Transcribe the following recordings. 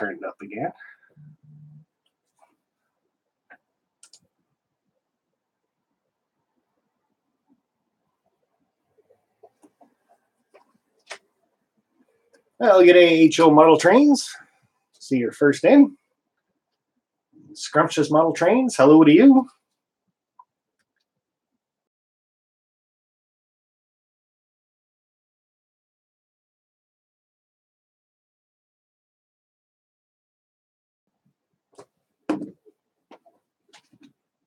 turned up again. Well, get AHO model trains. See your first in. Scrumptious model trains, hello to you.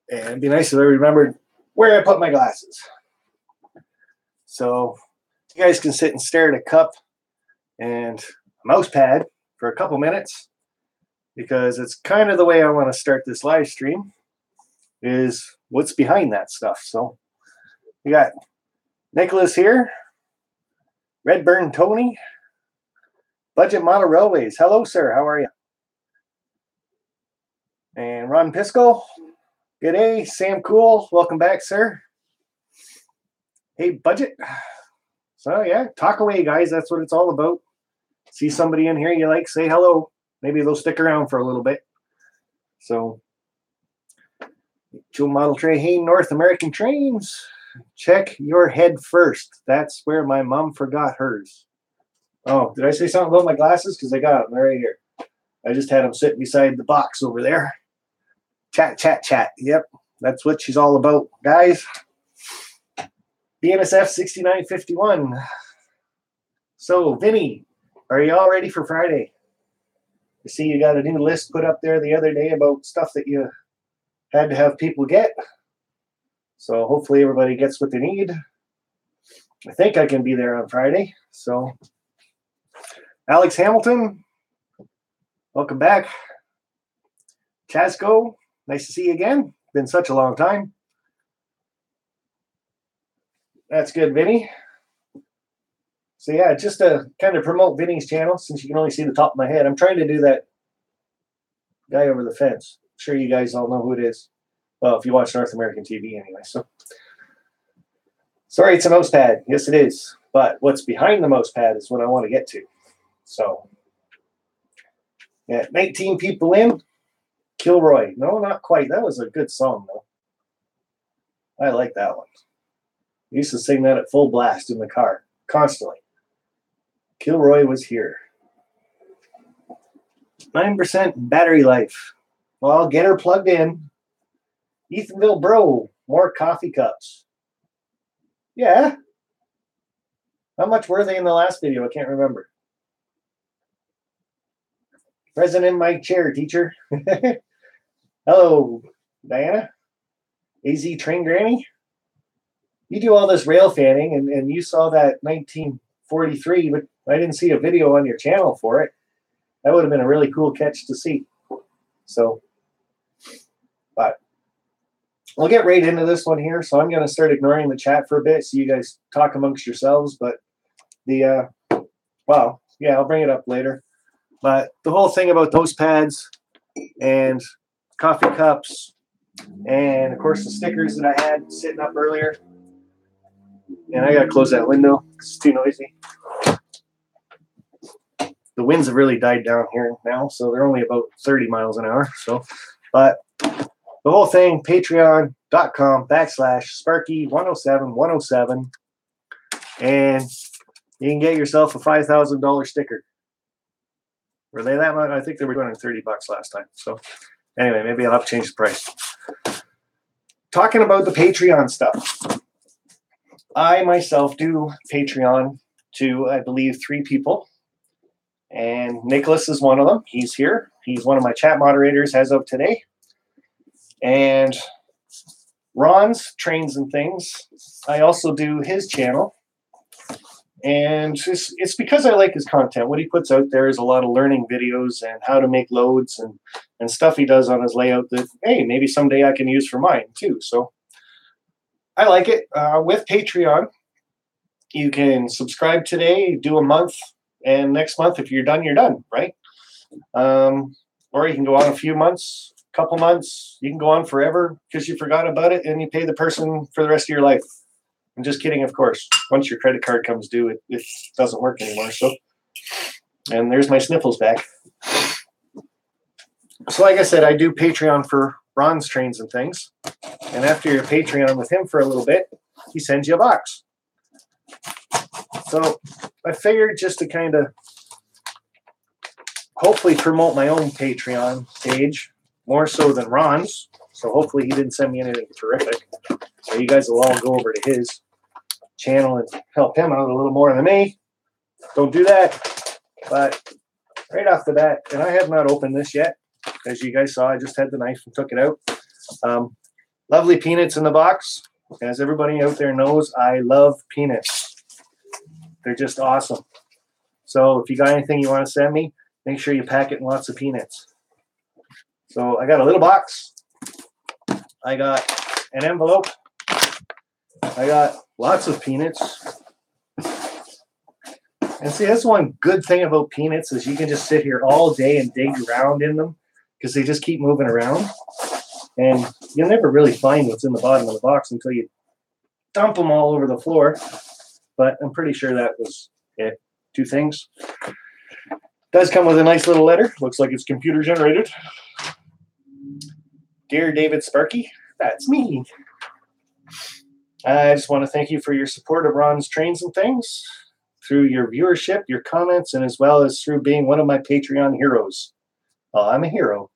And it'd be nice if I remembered where I put my glasses. So you guys can sit and stare at a cup and a mouse pad for a couple minutes, because it's kind of the way I want to start this live stream, is what's behind that stuff. So we got Nicholas here, Redburn Tony, Budget Model Railways. Hello, sir. How are you? And Ron Pisco. Good day. Sam Cool. Welcome back, sir. Hey, Budget. So, yeah, talk away, guys. That's what it's all about. See somebody in here you like, say hello. Maybe they'll stick around for a little bit. So, Joe Model Train. Hey, North American Trains. Check your head first. That's where my mom forgot hers. Oh, did I say something about my glasses? Because I got them right here. I just had them sitting beside the box over there. Chat, chat, chat. Yep, that's what she's all about, guys. BNSF 6951. So, Vinny, are you all ready for Friday? I see you got a new list put up there the other day about stuff that you had to have people get. So hopefully everybody gets what they need. I think I can be there on Friday. So, Alex Hamilton, welcome back. Chasco, nice to see you again. Been such a long time. That's good, Vinny. So yeah, just to kind of promote Vinny's channel, since you can only see the top of my head, I'm trying to do that guy over the fence. I'm sure you guys all know who it is. Well, if you watch North American TV anyway. So, sorry, it's a mouse pad. Yes, it is. But what's behind the mouse pad is what I want to get to. So, yeah, 19 people in. Kilroy. No, not quite. That was a good song, though. I like that one. I used to sing that at full blast in the car, constantly. Kilroy was here. 9% battery life. Well, get her plugged in. Ethanville Bro, more coffee cups. Yeah. How much were they in the last video? I can't remember. Present in my chair, teacher. Hello, Diana. AZ Train Granny. You do all this rail fanning, and you saw that 1943, but I didn't see a video on your channel for it. That would have been a really cool catch to see. So, but we'll get right into this one here. So I'm going to start ignoring the chat for a bit so you guys talk amongst yourselves. But the, well, yeah, I'll bring it up later. But the whole thing about those pads and coffee cups and, of course, the stickers that I had sitting up earlier. And I got to close that window because it's too noisy. The winds have really died down here now, so they're only about 30 miles an hour. So, but the whole thing, patreon.com/Sparky107107, and you can get yourself a $5,000 sticker. Were they that much? I think they were $230 last time. So, anyway, maybe I'll have to change the price. Talking about the Patreon stuff, I myself do Patreon to, I believe, 3 people. And Nicholas is one of them. He's here. He's one of my chat moderators as of today. And Ron's Trains and Things, I also do his channel. And it's because I like his content. What he puts out there is a lot of learning videos and how to make loads and stuff he does on his layout that, hey, maybe someday I can use for mine too. So I like it. With Patreon, you can subscribe today, do a month, and next month, if you're done, right? Or you can go on a few months, couple months. You can go on forever because you forgot about it, and you pay the person for the rest of your life. I'm just kidding, of course. Once your credit card comes due, it doesn't work anymore. So, and there's my sniffles back. So like I said, I do Patreon for Ron's Trains and Things. And after you're Patreon with him for a little bit, he sends you a box. So I figured just to kind of hopefully promote my own Patreon page more so than Ron's. So hopefully he didn't send me anything terrific. So you guys will all go over to his channel and help him out a little more than me. Don't do that. But right off the bat, and I have not opened this yet. As you guys saw, I just had the knife and took it out. Lovely peanuts in the box. As everybody out there knows, I love peanuts. They're just awesome. So if you got anything you want to send me, make sure you pack it in lots of peanuts. So I got a little box. I got an envelope. I got lots of peanuts. And see, that's one good thing about peanuts is you can just sit here all day and dig around in them because they just keep moving around. And you'll never really find what's in the bottom of the box until you dump them all over the floor. But I'm pretty sure that was it. 2 things. Does come with a nice little letter. Looks like it's computer generated. Dear David Sparky, that's me. I just want to thank you for your support of Ron's Trains and Things, through your viewership, your comments, and as well as through being one of my Patreon heroes. I'm a hero.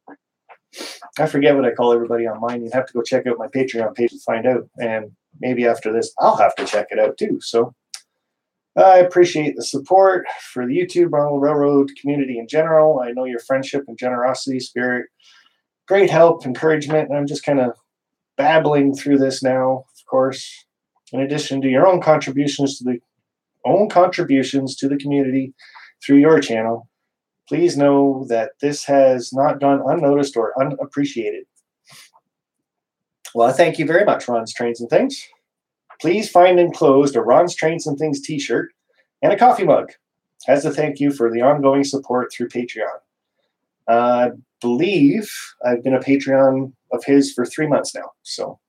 I forget what I call everybody on mine. You'd have to go check out my Patreon page to find out. And maybe after this, I'll have to check it out too. So I appreciate the support for the YouTube Railroad community in general. I know your friendship and generosity, spirit, great help, encouragement. And I'm just kind of babbling through this now, of course, in addition to your own contributions to the community through your channel. Please know that this has not gone unnoticed or unappreciated. Well, I thank you very much, Ron's Trains and Things. Please find enclosed a Ron's Trains and Things t-shirt and a coffee mug as a thank you for the ongoing support through Patreon. I believe I've been a Patreon of his for 3 months now. So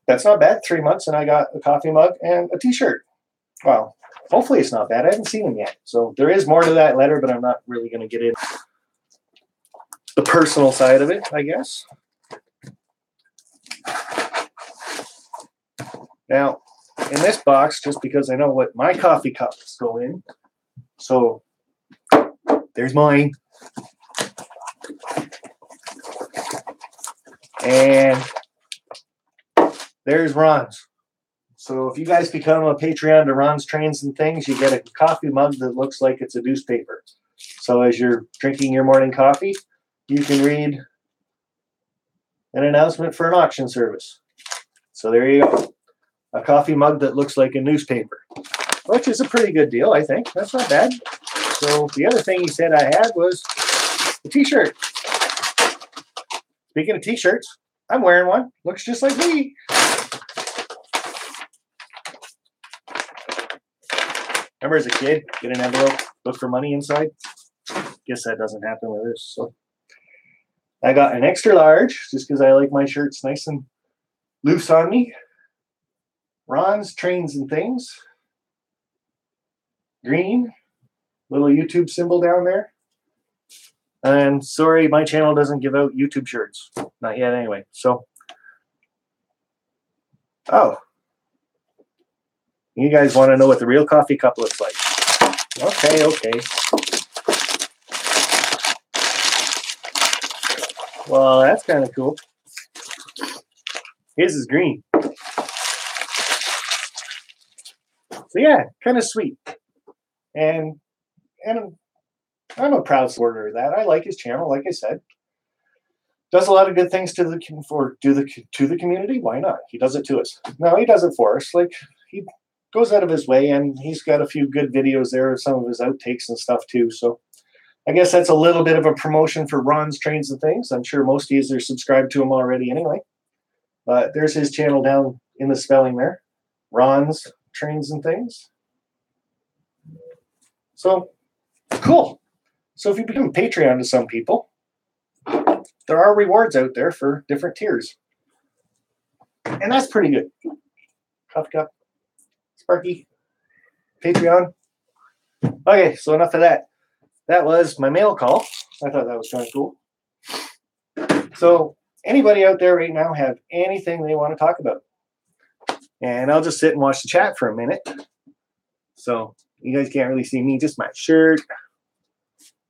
that's not bad. 3 months and I got a coffee mug and a t-shirt. Wow. Hopefully it's not bad. I haven't seen him yet. So there is more to that letter, but I'm not really going to get into the personal side of it, I guess. Now, in this box, just because I know what my coffee cups go in, so there's mine. And there's Ron's. So if you guys become a Patreon to Ron's Trains and Things, you get a coffee mug that looks like it's a newspaper. So as you're drinking your morning coffee, you can read an announcement for an auction service. So there you go. A coffee mug that looks like a newspaper, which is a pretty good deal, I think. That's not bad. So the other thing he said I had was a t-shirt. Speaking of t-shirts, I'm wearing one. Looks just like me. Remember as a kid, get an envelope, look for money inside? Guess that doesn't happen with this. So I got an extra large just because I like my shirts nice and loose on me. Ron's Trains and Things. Green. Little YouTube symbol down there. And sorry, my channel doesn't give out YouTube shirts. Not yet anyway. So, oh. You guys want to know what the real coffee cup looks like. Okay. Well, that's kind of cool. His is green. So yeah, kind of sweet. And I'm a proud supporter of that. I like his channel, like I said. Does a lot of good things to the community. Why not? He does it to us. No, he does it for us. Like he goes out of his way, and he's got a few good videos there of some of his outtakes and stuff too. So I guess that's a little bit of a promotion for Ron's Trains and Things. I'm sure most of you are subscribed to him already anyway. But there's his channel down in the spelling there. Ron's Trains and Things. So cool. So if you become a Patreon to some people, there are rewards out there for different tiers. And that's pretty good. Coffee cup. Sparky, Patreon. Okay, so enough of that. that was my mail call. I thought that was kind of cool. So anybody out there right now have anything they want to talk about? And I'll just sit and watch the chat for a minute. So you guys can't really see me, just my shirt.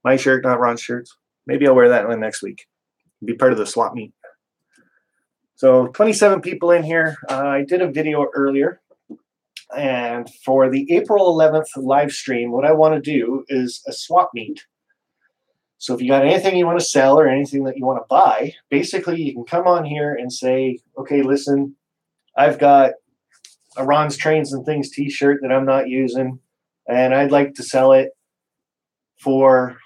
My shirt, not Ron's shirts. Maybe I'll wear that one next week. Be part of the swap meet. So 27 people in here. I did a video earlier. And for the April 11th live stream, what I want to do is a swap meet. So if you got anything you want to sell or anything that you want to buy, basically you can come on here and say, okay, listen, I've got a Ron's Trains and Things t-shirt that I'm not using, and I'd like to sell it for,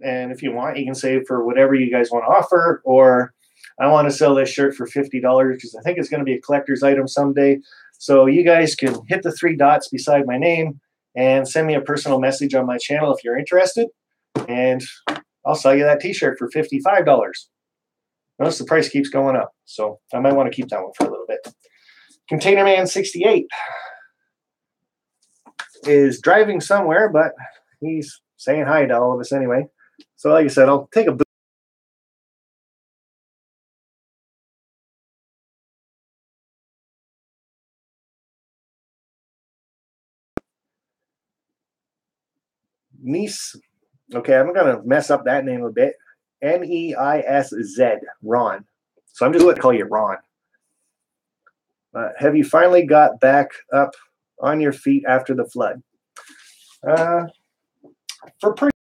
and if you want, you can say for whatever you guys want to offer, or I want to sell this shirt for $50 because I think it's going to be a collector's item someday. So you guys can hit the 3 dots beside my name and send me a personal message on my channel if you're interested, and I'll sell you that t-shirt for $55. Notice the price keeps going up, so I might want to keep that one for a little bit. Container Man 68 is driving somewhere, but he's saying hi to all of us anyway. So like I said, I'll take a boot. Nice. Okay, I'm going to mess up that name a bit. N-E-I-S-Z, Ron. So I'm just going to call you Ron. Have you finally got back up on your feet after the flood? For pretty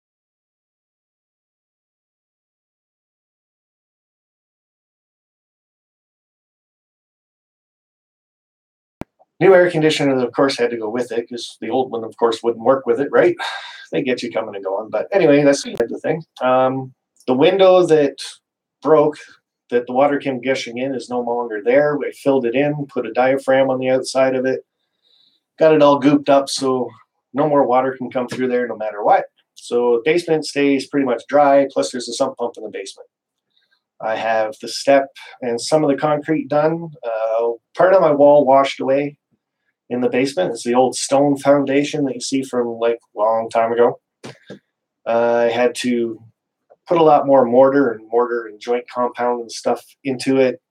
new air conditioner, of course, had to go with it because the old one, of course, wouldn't work with it, right? They get you coming and going. But anyway, that's the thing. The window that broke, that the water came gushing in, is no longer there. We filled it in, put a diaphragm on the outside of it, got it all gooped up so no more water can come through there no matter what. So the basement stays pretty much dry, plus there's a sump pump in the basement. I have the step and some of the concrete done. Part of my wall washed away in the basement. It's the old stone foundation that you see from like a long time ago. I had to put a lot more mortar and joint compound and stuff into it,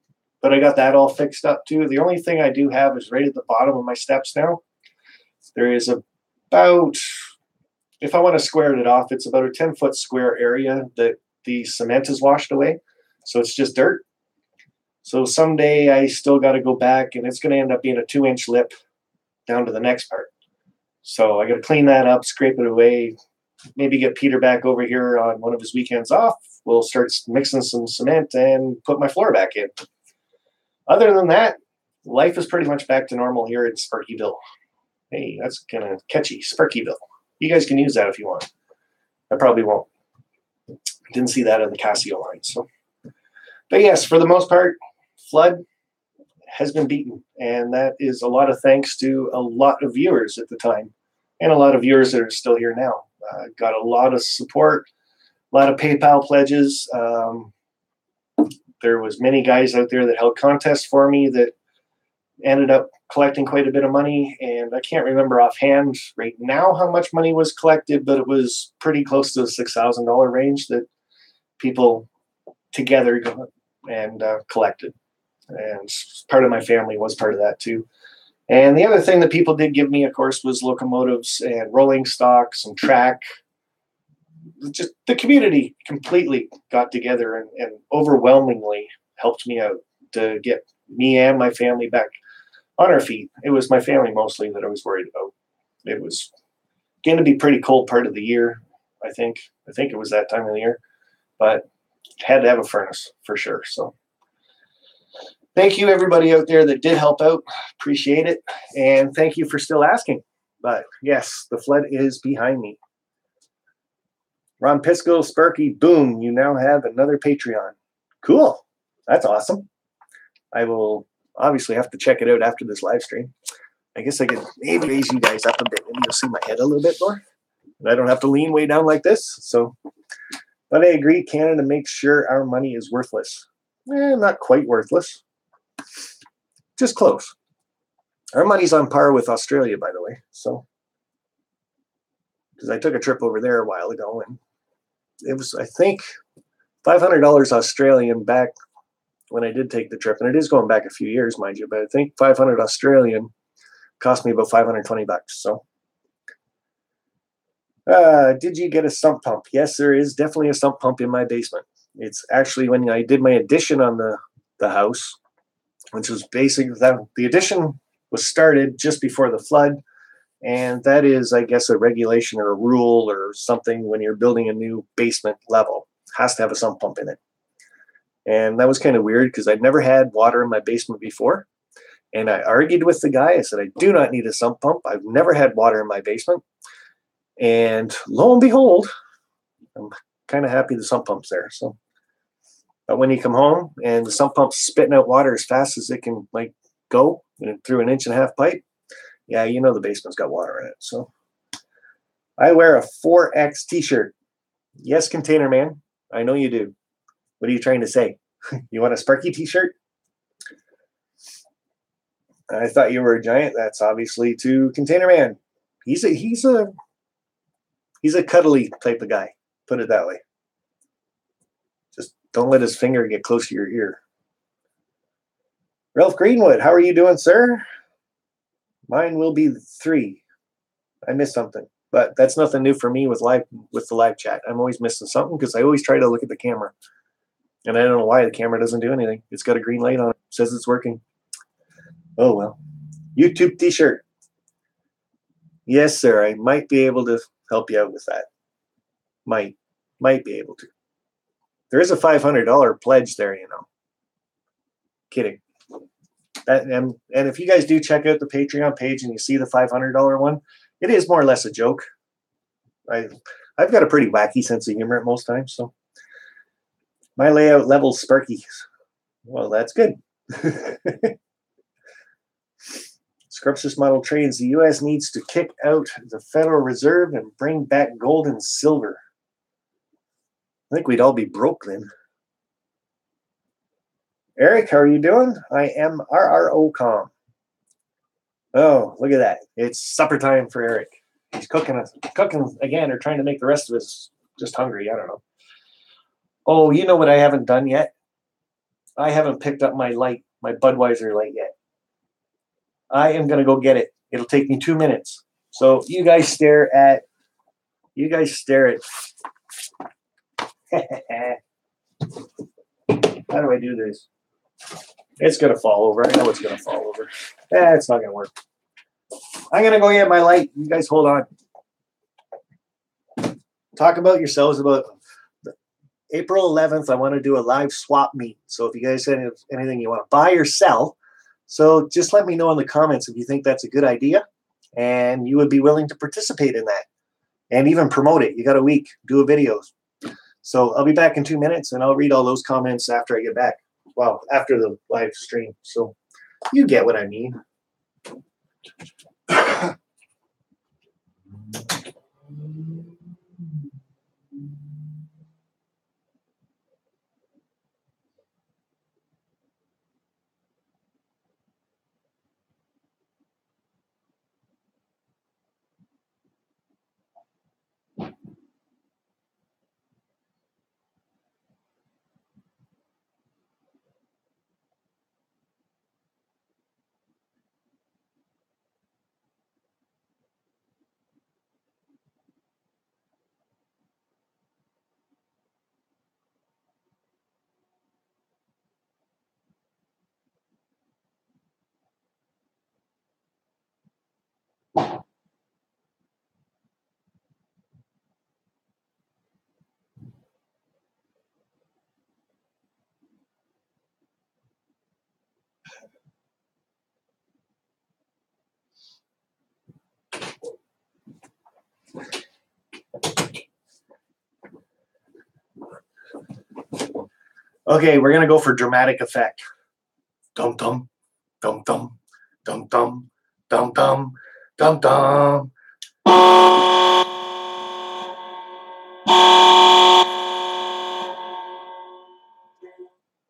but I got that all fixed up too. The only thing I do have is right at the bottom of my steps now. There is about, if I want to square it off, it's about a 10-foot square area that the cement is washed away. So it's just dirt. So someday I still got to go back, and it's going to end up being a 2-inch lip down to the next part. So I got to clean that up, scrape it away, maybe get Peter back over here on one of his weekends off. We'll start mixing some cement and put my floor back in. Other than that, life is pretty much back to normal here in Sparkyville. Hey, that's kind of catchy, Sparkyville. You guys can use that if you want. I probably won't. Didn't see that on the Casio line. So, but yes, for the most part, flood has been beaten, and that is a lot of thanks to a lot of viewers at the time, and a lot of viewers that are still here now. Got a lot of support, a lot of PayPal pledges. There was many guys out there that held contests for me that ended up collecting quite a bit of money, and I can't remember offhand right now how much money was collected, but it was pretty close to the $6,000 range that people together and collected. And part of my family was part of that too. And the other thing that people did give me, of course, was locomotives and rolling stock, some track. Just the community completely got together and overwhelmingly helped me out to get me and my family back on our feet. It was my family mostly that I was worried about. It was going to be pretty cold part of the year, I think. I think it was that time of the year, but had to have a furnace for sure. So thank you everybody out there that did help out. Appreciate it. And thank you for still asking. But yes, the flood is behind me. Ron Pisco, Sparky Boom, you now have another Patreon. Cool. That's awesome. I will obviously have to check it out after this live stream. I guess I could maybe raise you guys up a bit. Maybe you'll see my head a little bit more. And I don't have to lean way down like this. So, but I agree, Canada makes sure our money is worthless. Not quite worthless. Just close. Our money's on par with Australia, by the way. So because I took a trip over there a while ago, and it was, I think, $500 Australian back when I did take the trip, and it is going back a few years, mind you, but I think 500 Australian cost me about 520 bucks. So, did you get a sump pump? Yes, there is definitely a sump pump in my basement. It's actually when I did my addition on the house, which was basically that the addition was started just before the flood. And that is, I guess, a regulation or a rule or something when you're building a new basement level. It has to have a sump pump in it. And that was kind of weird because I'd never had water in my basement before. And I argued with the guy. I said, I do not need a sump pump. I've never had water in my basement. And lo and behold, I'm kind of happy the sump pump's there. So, but when you come home and the sump pump's spitting out water as fast as it can like go through an 1.5-inch pipe, yeah, you know the basement's got water in it. So I wear a 4X t-shirt. Yes, Container Man, I know you do. What are you trying to say? You want a Sparky t-shirt? I thought you were a giant. That's obviously to Container Man. He's a cuddly type of guy. Put it that way. Just don't let his finger get close to your ear. Ralph Greenwood, how are you doing, sir? Mine will be 3. I missed something, but that's nothing new for me with the live chat. I'm always missing something because I always try to look at the camera, and I don't know why the camera doesn't do anything. It's got a green light on it. It says it's working. Oh well. YouTube t-shirt. Yes, sir. I might be able to help you out with that. Might be able to. There is a $500 pledge there, you know. Kidding. And if you guys do check out the Patreon page and you see the $500 one, it is more or less a joke. I've got a pretty wacky sense of humor at most times, so my layout levels Sparky. Well, that's good. Scruptious model trades. The U.S. needs to kick out the Federal Reserve and bring back gold and silver. I think we'd all be broke then. Eric, how are you doing? I am RROcom. Oh, look at that. It's supper time for Eric. He's cooking again, or trying to make the rest of us just hungry. I don't know. Oh, you know what I haven't done yet? I haven't picked up my light, my Budweiser light yet. I am going to go get it. It'll take me 2 minutes. So you guys stare at. How do I do this? It's going to fall over. I know it's going to fall over. It's not going to work. I'm going to go get my light. You guys hold on. Talk about yourselves about April 11th. I want to do a live swap meet. So if you guys have anything you want to buy or sell, so just let me know in the comments if you think that's a good idea and you would be willing to participate in that and even promote it. You got a week. Do a video. So I'll be back in 2 minutes and I'll read all those comments after I get back. Well, after the live stream. So you get what I mean. Okay, we're going to go for dramatic effect. Dum dum, dum dum, dum dum, dum dum, dum dum.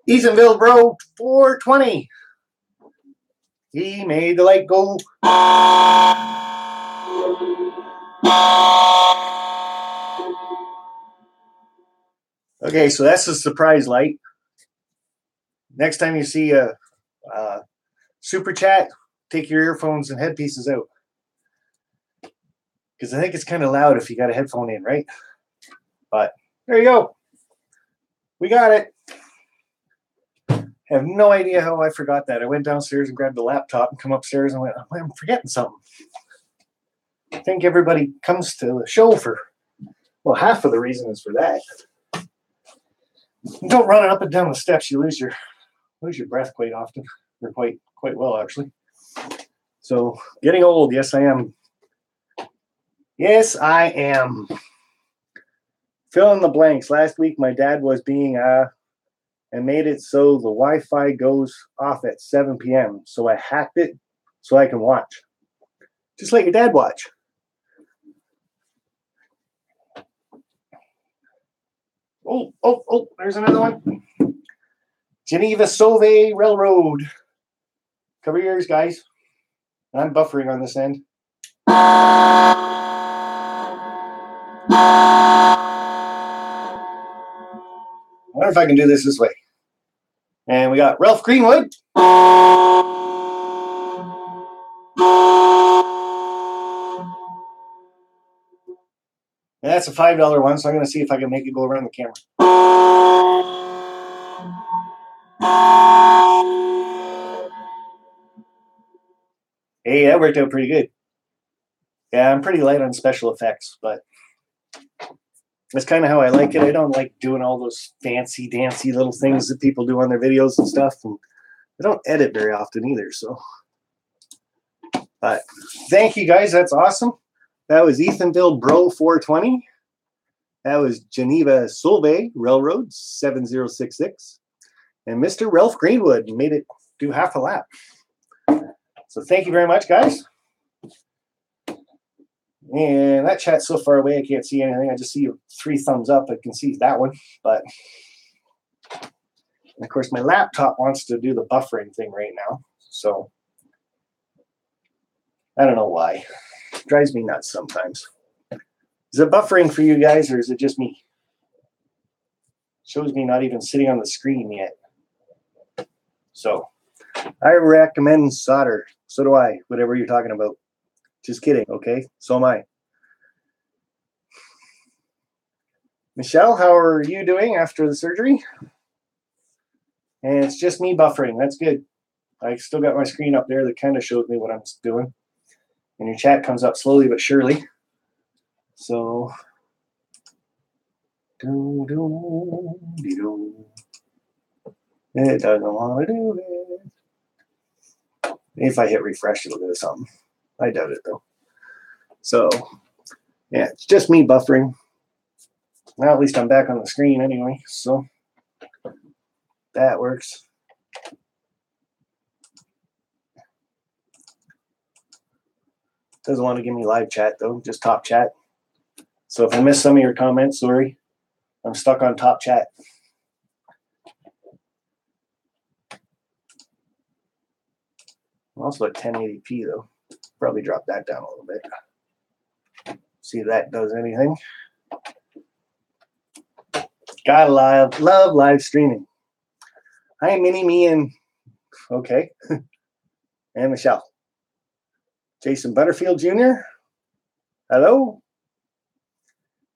Easonville Bro 420. He made the light go. Okay, so that's the surprise light. Next time you see a super chat, take your earphones and headpieces out. Because I think it's kind of loud if you got a headphone in, right? But there you go. We got it. I have no idea how I forgot that. I went downstairs and grabbed the laptop and come upstairs and went, oh, I'm forgetting something. I think everybody comes to the show for, well, half of the reason is for that. Don't run up and down the steps. You lose your breath quite often, or quite well actually. So getting old, yes I am. Yes I am. Fill in the blanks. Last week my dad was being and made it so the Wi-Fi goes off at 7 p.m. So I hacked it so I can watch. Just let your dad watch. Oh, there's another one. Geneva Sauve Railroad. Cover your ears, guys. I'm buffering on this end. I wonder if I can do this way. And we got Ralph Greenwood. And that's a $5 one, so I'm going to see if I can make it go around the camera. Hey, that worked out pretty good. Yeah, I'm pretty light on special effects, but that's kind of how I like it. I don't like doing all those fancy, dancy little things that people do on their videos and stuff. And I don't edit very often either, so. But thank you guys. That's awesome. That was Ethanville Bro 420. That was Geneva Sauve Railroad 7066. And Mr. Ralph Greenwood made it do half a lap. So thank you very much, guys. And that chat's so far away I can't see anything. I just see 3 thumbs up. I can see that one. But and of course my laptop wants to do the buffering thing right now. So I don't know why. It drives me nuts sometimes. Is it buffering for you guys or is it just me? Shows me not even sitting on the screen yet. So I recommend solder. So do I, whatever you're talking about. Just kidding, okay? So am I. Michelle, how are you doing after the surgery? And it's just me buffering. That's good. I still got my screen up there that kind of shows me what I'm doing. And your chat comes up slowly but surely. So, it doesn't want to do it. If I hit refresh, it'll do something. I doubt it though. So, yeah, it's just me buffering. Now at least I'm back on the screen anyway, so that works. Doesn't want to give me live chat though, just top chat. So if I miss some of your comments, sorry. I'm stuck on top chat. I'm also at 1080p though. Probably drop that down a little bit. See if that does anything. Gotta love live streaming. Hi, Minnie, me, and okay. And Michelle. Jason Butterfield Jr. Hello.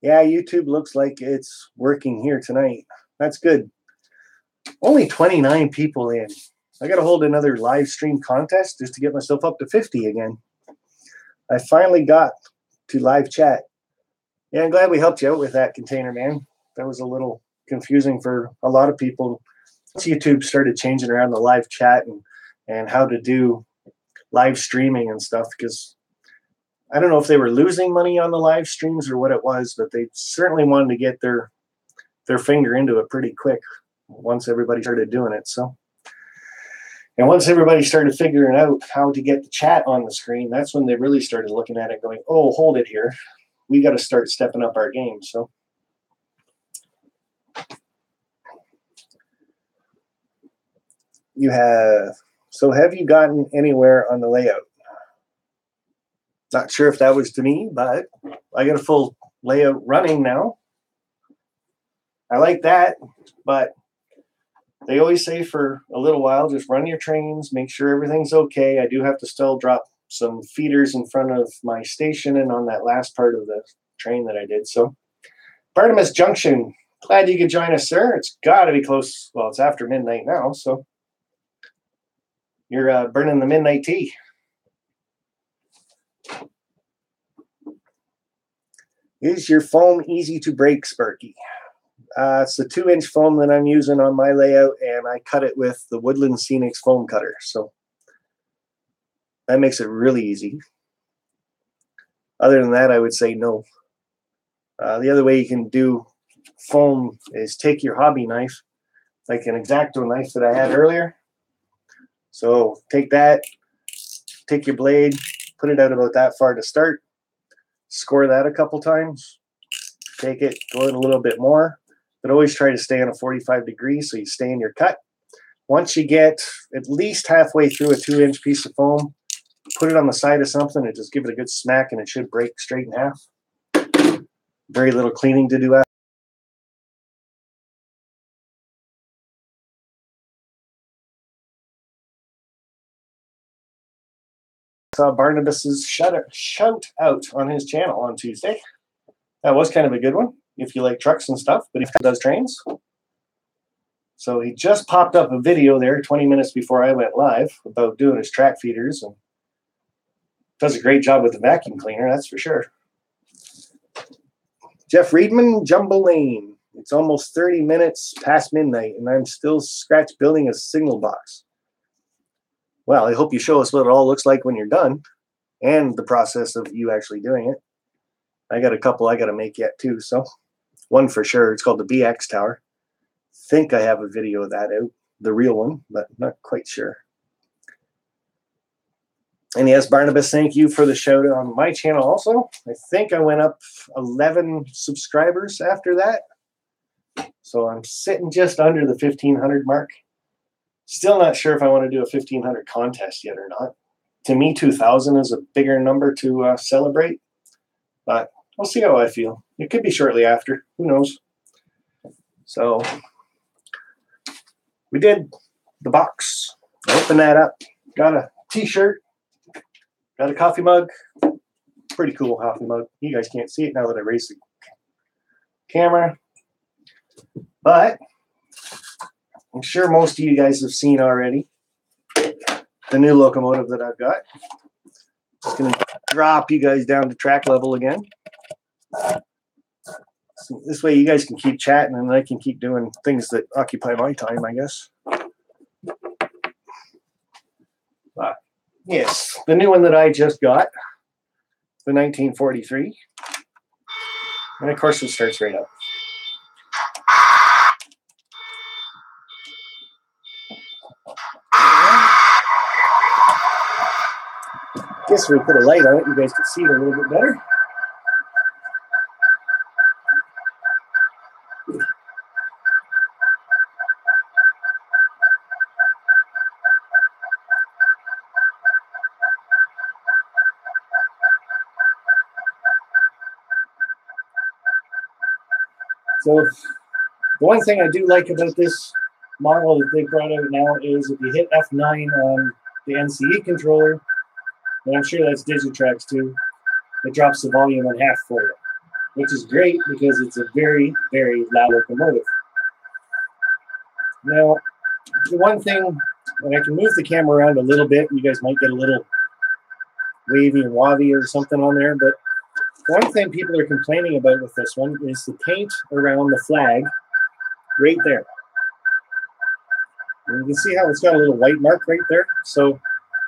Yeah, YouTube looks like it's working here tonight. That's good. Only 29 people in. I got to hold another live stream contest just to get myself up to 50 again. I finally got to live chat. Yeah, I'm glad we helped you out with that, Container Man. That was a little confusing for a lot of people. Once YouTube started changing around the live chat and how to do live streaming and stuff, because I don't know if they were losing money on the live streams or what it was, but they certainly wanted to get their finger into it pretty quick once everybody started doing it. So, and once everybody started figuring out how to get the chat on the screen, that's when they really started looking at it going, oh, hold it here. We got to start stepping up our game. So have you gotten anywhere on the layout? Not sure if that was to me, but I got a full layout running now. I like that, but they always say for a little while, just run your trains, make sure everything's okay. I do have to still drop some feeders in front of my station and on that last part of the train that I did. So Barnabas Junction, glad you could join us, sir. It's got to be close. Well, it's after midnight now, so you're burning the midnight tea. Is your foam easy to break, Sparky? It's the 2-inch foam that I'm using on my layout, and I cut it with the Woodland Scenics foam cutter. So that makes it really easy. Other than that, I would say no. The other way you can do foam is take your hobby knife, like an X-Acto knife that I had earlier. So take that, take your blade, put it out about that far to start, score that a couple times, take it, go in a little bit more, but always try to stay on a 45 degrees so you stay in your cut. Once you get at least halfway through a 2-inch piece of foam, put it on the side of something and just give it a good smack and it should break straight in half. Very little cleaning to do after. Saw Barnabas's shout out on his channel on Tuesday. That was kind of a good one if you like trucks and stuff, but he does trains. So he just popped up a video there 20 minutes before I went live about doing his track feeders, and does a great job with the vacuum cleaner, that's for sure. Jeff Reedman, Jumbo Lane. It's almost 30 minutes past midnight, and I'm still scratch building a signal box. Well, I hope you show us what it all looks like when you're done, and the process of you actually doing it. I got a couple I got to make yet too. So one for sure. It's called the BX Tower. Think I have a video of that out, the real one, but not quite sure. And yes, Barnabas, thank you for the shout out on my channel also. I think I went up 11 subscribers after that. So I'm sitting just under the 1,500 mark. Still not sure if I want to do a 1,500 contest yet or not. To me, 2,000 is a bigger number to celebrate. But we'll see how I feel. It could be shortly after. Who knows? So we did the box. Open that up. Got a t-shirt. Got a coffee mug. Pretty cool coffee mug. You guys can't see it now that I raised the camera. But I'm sure most of you guys have seen already the new locomotive that I've got. Just going to drop you guys down to track level again. So this way you guys can keep chatting and I can keep doing things that occupy my time, I guess. Yes, the new one that I just got, the 1943. And of course it starts right up. Guess if we put a light on it, you guys can see it a little bit better. So the one thing I do like about this model that they brought out now is if you hit F9 on the NCE controller, and I'm sure that's Digitrax too, it drops the volume in half for you, which is great because it's a very, very loud locomotive. Now, the one thing, and I can move the camera around a little bit, you guys might get a little wavy and wavy or something on there, but one thing people are complaining about with this one is the paint around the flag right there. And you can see how it's got a little white mark right there. So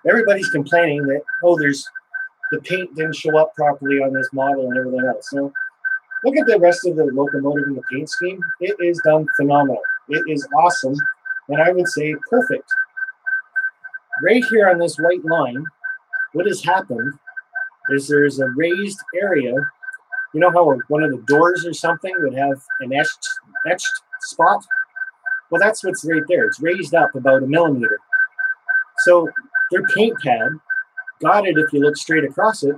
everybody's complaining that, oh, the paint didn't show up properly on this model and everything else. So look at the rest of the locomotive in the paint scheme. It is done phenomenal. It is awesome. And I would say perfect. Right here on this white line, what has happened is there's a raised area. You know how one of the doors or something would have an etched spot? Well, that's what's right there. It's raised up about 1 millimeter. So their paint pad got it, if you look straight across it,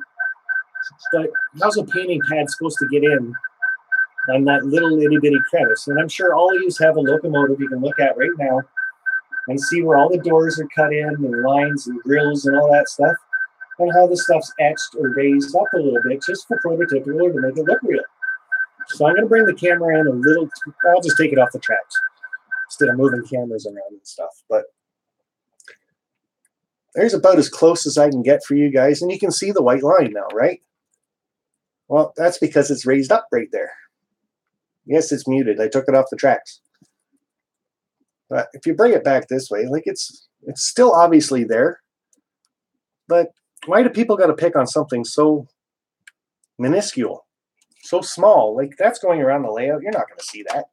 But how's a painting pad supposed to get in on that little itty bitty crevice? And I'm sure all of you have a locomotive you can look at right now and see where all the doors are cut in and lines and grills and all that stuff, and how the stuff's etched or raised up a little bit just for prototypical or to make it look real. So I'm going to bring the camera in a little. I'll just take it off the tracks instead of moving cameras around and stuff. But there's about as close as I can get for you guys, and you can see the white line now, right? Well, that's because it's raised up right there. Yes, it's muted. I took it off the tracks. But if you bring it back this way, like it's still obviously there. But why do people got to pick on something so minuscule, so small? Like that's going around the layout. You're not going to see that.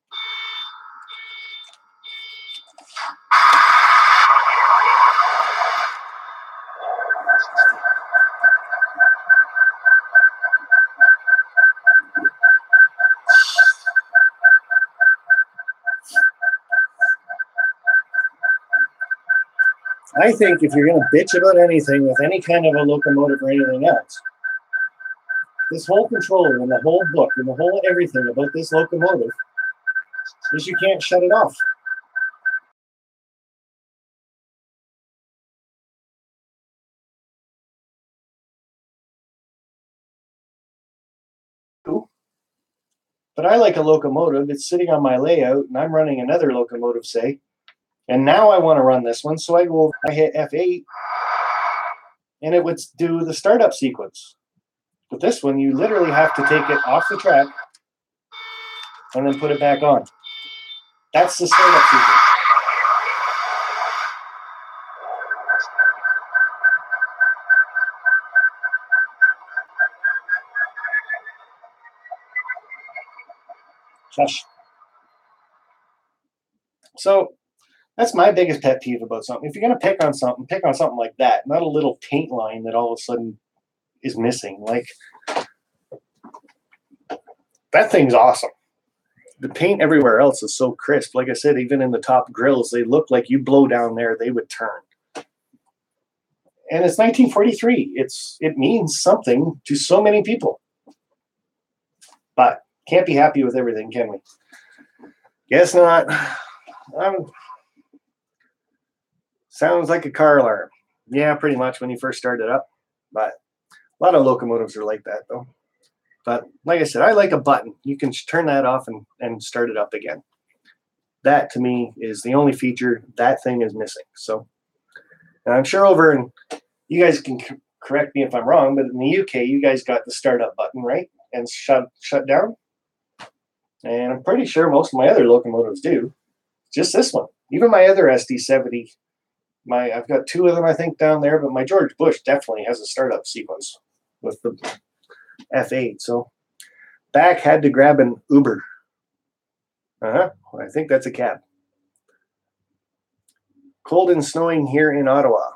I think if you're going to bitch about anything with any kind of a locomotive or anything else, this whole controller and the whole book and the whole everything about this locomotive is you can't shut it off. But I like a locomotive. It's sitting on my layout, and I'm running another locomotive, say, and now I want to run this one, so I go over, I hit F8, and it would do the startup sequence. But this one, you literally have to take it off the track and then put it back on. That's the startup sequence. Shush. So that's my biggest pet peeve about something. If you're going to pick on something like that, not a little paint line that all of a sudden is missing. Like, that thing's awesome. The paint everywhere else is so crisp. Like I said, even in the top grills, they look like you blow down there, they would turn. And it's 1943. It means something to so many people. But can't be happy with everything, can we? Guess not. Sounds like a car alarm. Yeah, pretty much when you first start it up. But a lot of locomotives are like that, though. But like I said, I like a button. You can turn that off and start it up again. That, to me, is the only feature that thing is missing. So, and I'm sure over in, you guys can correct me if I'm wrong, but in the UK, you guys got the startup button, right? And shut down. And I'm pretty sure most of my other locomotives do. Just this one. Even my other SD90, I've got two of them, I think, down there, but my George Bush definitely has a startup sequence with the F8. So back had to grab an Uber. I think that's a cab. Cold and snowing here in Ottawa.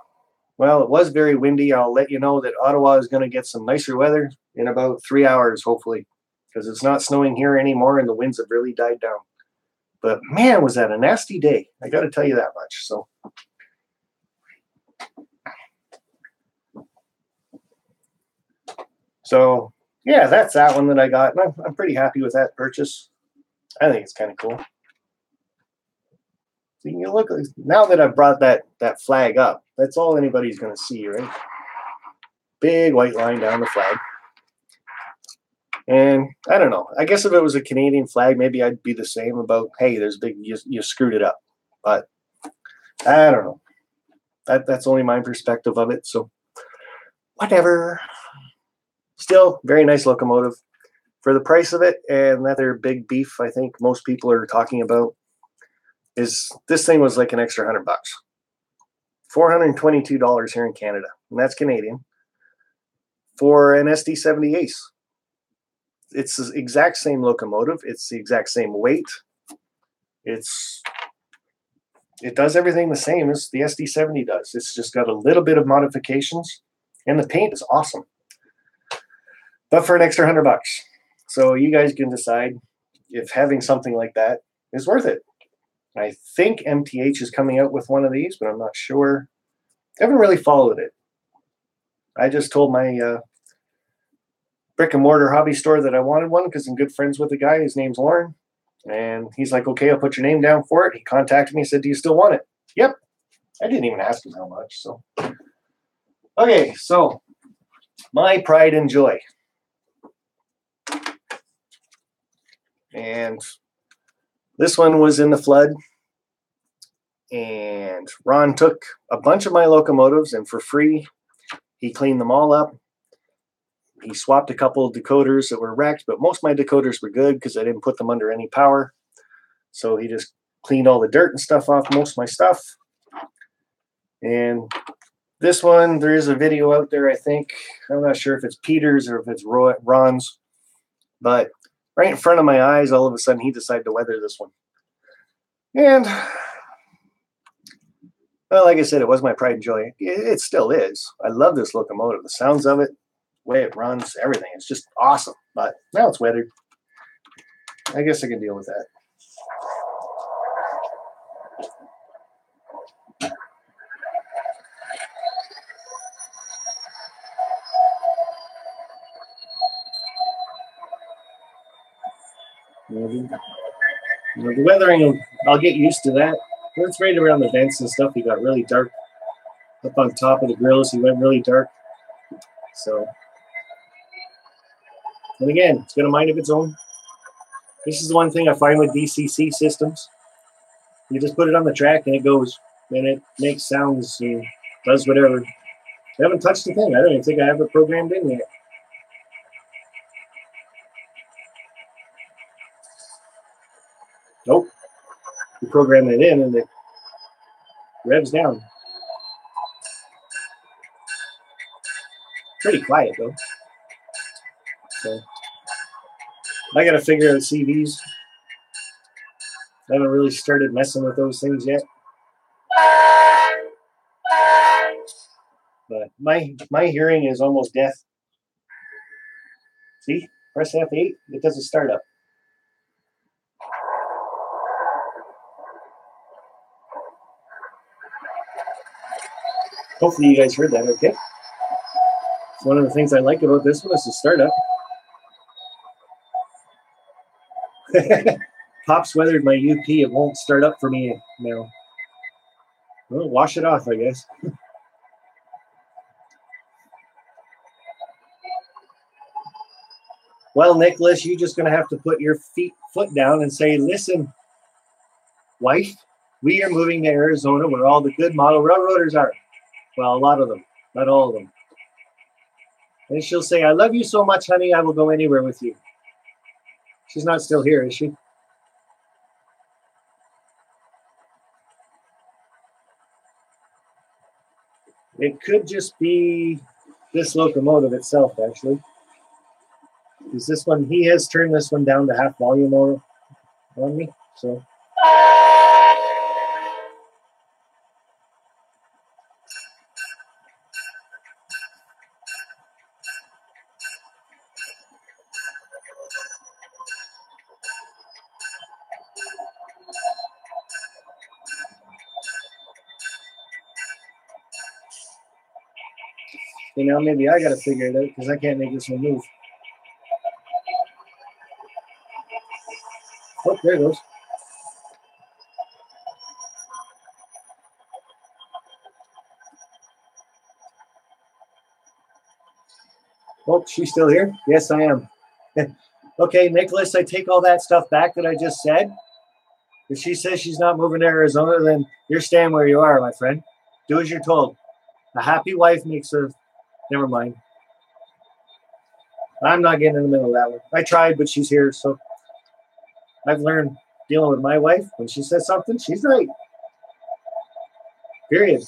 Well, it was very windy. I'll let you know that Ottawa is going to get some nicer weather in about 3 hours, hopefully, because it's not snowing here anymore and the winds have really died down. But man, was that a nasty day. I got to tell you that much. So yeah, that's that one that I got. And I'm pretty happy with that purchase. I think it's kind of cool. So you can look, now that I've brought that flag up, that's all anybody's going to see, right? Big white line down the flag. And I don't know. I guess if it was a Canadian flag, maybe I'd be the same about, hey, there's big, you screwed it up. But I don't know. That's only my perspective of it. So whatever. Still, very nice locomotive. For the price of it, and that other big beef I think most people are talking about is this thing was like an extra $100. $422 here in Canada, and that's Canadian, for an SD90 Ace. It's the exact same locomotive. It's the exact same weight. It does everything the same as the SD90 does. It's just got a little bit of modifications, and the paint is awesome. But for an extra $100. So you guys can decide if having something like that is worth it. I think MTH is coming out with one of these, but I'm not sure. I haven't really followed it. I just told my brick and mortar hobby store that I wanted one because I'm good friends with the guy. His name's Lauren. And he's like, okay, I'll put your name down for it. He contacted me and said, do you still want it? Yep. I didn't even ask him how much. So, okay, so my pride and joy. And this one was in the flood. And Ron took a bunch of my locomotives, and for free, he cleaned them all up. He swapped a couple of decoders that were wrecked, but most of my decoders were good because I didn't put them under any power. So he just cleaned all the dirt and stuff off most of my stuff. And this one, there is a video out there, I think. I'm not sure if it's Peter's or if it's Ron's. But right in front of my eyes, all of a sudden, he decided to weather this one. And, well, like I said, it was my pride and joy. It still is. I love this locomotive. The sounds of it, the way it runs, everything. It's just awesome. But now it's weathered. I guess I can deal with that. The weathering, I'll get used to that. It's right around the vents and stuff. He got really dark. Up on top of the grills, he went really dark. So, and again, it's got a mind of its own. This is the one thing I find with DCC systems. You just put it on the track and it goes, and it makes sounds and does whatever. I haven't touched the thing. I don't even think I have it programmed in yet. Nope. You program it in and it revs down. Pretty quiet though. So I got to figure out CVs. I haven't really started messing with those things yet. But my hearing is almost deaf. See? Press F8, it doesn't start up. Hopefully you guys heard that okay. So one of the things I like about this one is the startup. Pop's weathered my UP. It won't start up for me now. Well, wash it off, I guess. Well, Nicholas, you're just going to have to put your foot down and say, listen, wife, we are moving to Arizona where all the good model railroaders are. Well, a lot of them, not all of them. And she'll say, I love you so much, honey, I will go anywhere with you. She's not still here, is she? It could just be this locomotive itself, actually. Because this one, he has turned this one down to half volume on me, so. You know, maybe I got to figure it out because I can't make this one move. Oh, there it goes. Oh, she's still here? Yes, I am. Okay, Nicholas, I take all that stuff back that I just said. If she says she's not moving to Arizona, then you're staying where you are, my friend. Do as you're told. A happy wife makes a... Never mind. I'm not getting in the middle of that one. I tried, but she's here, so I've learned dealing with my wife. When she says something, she's right. Period.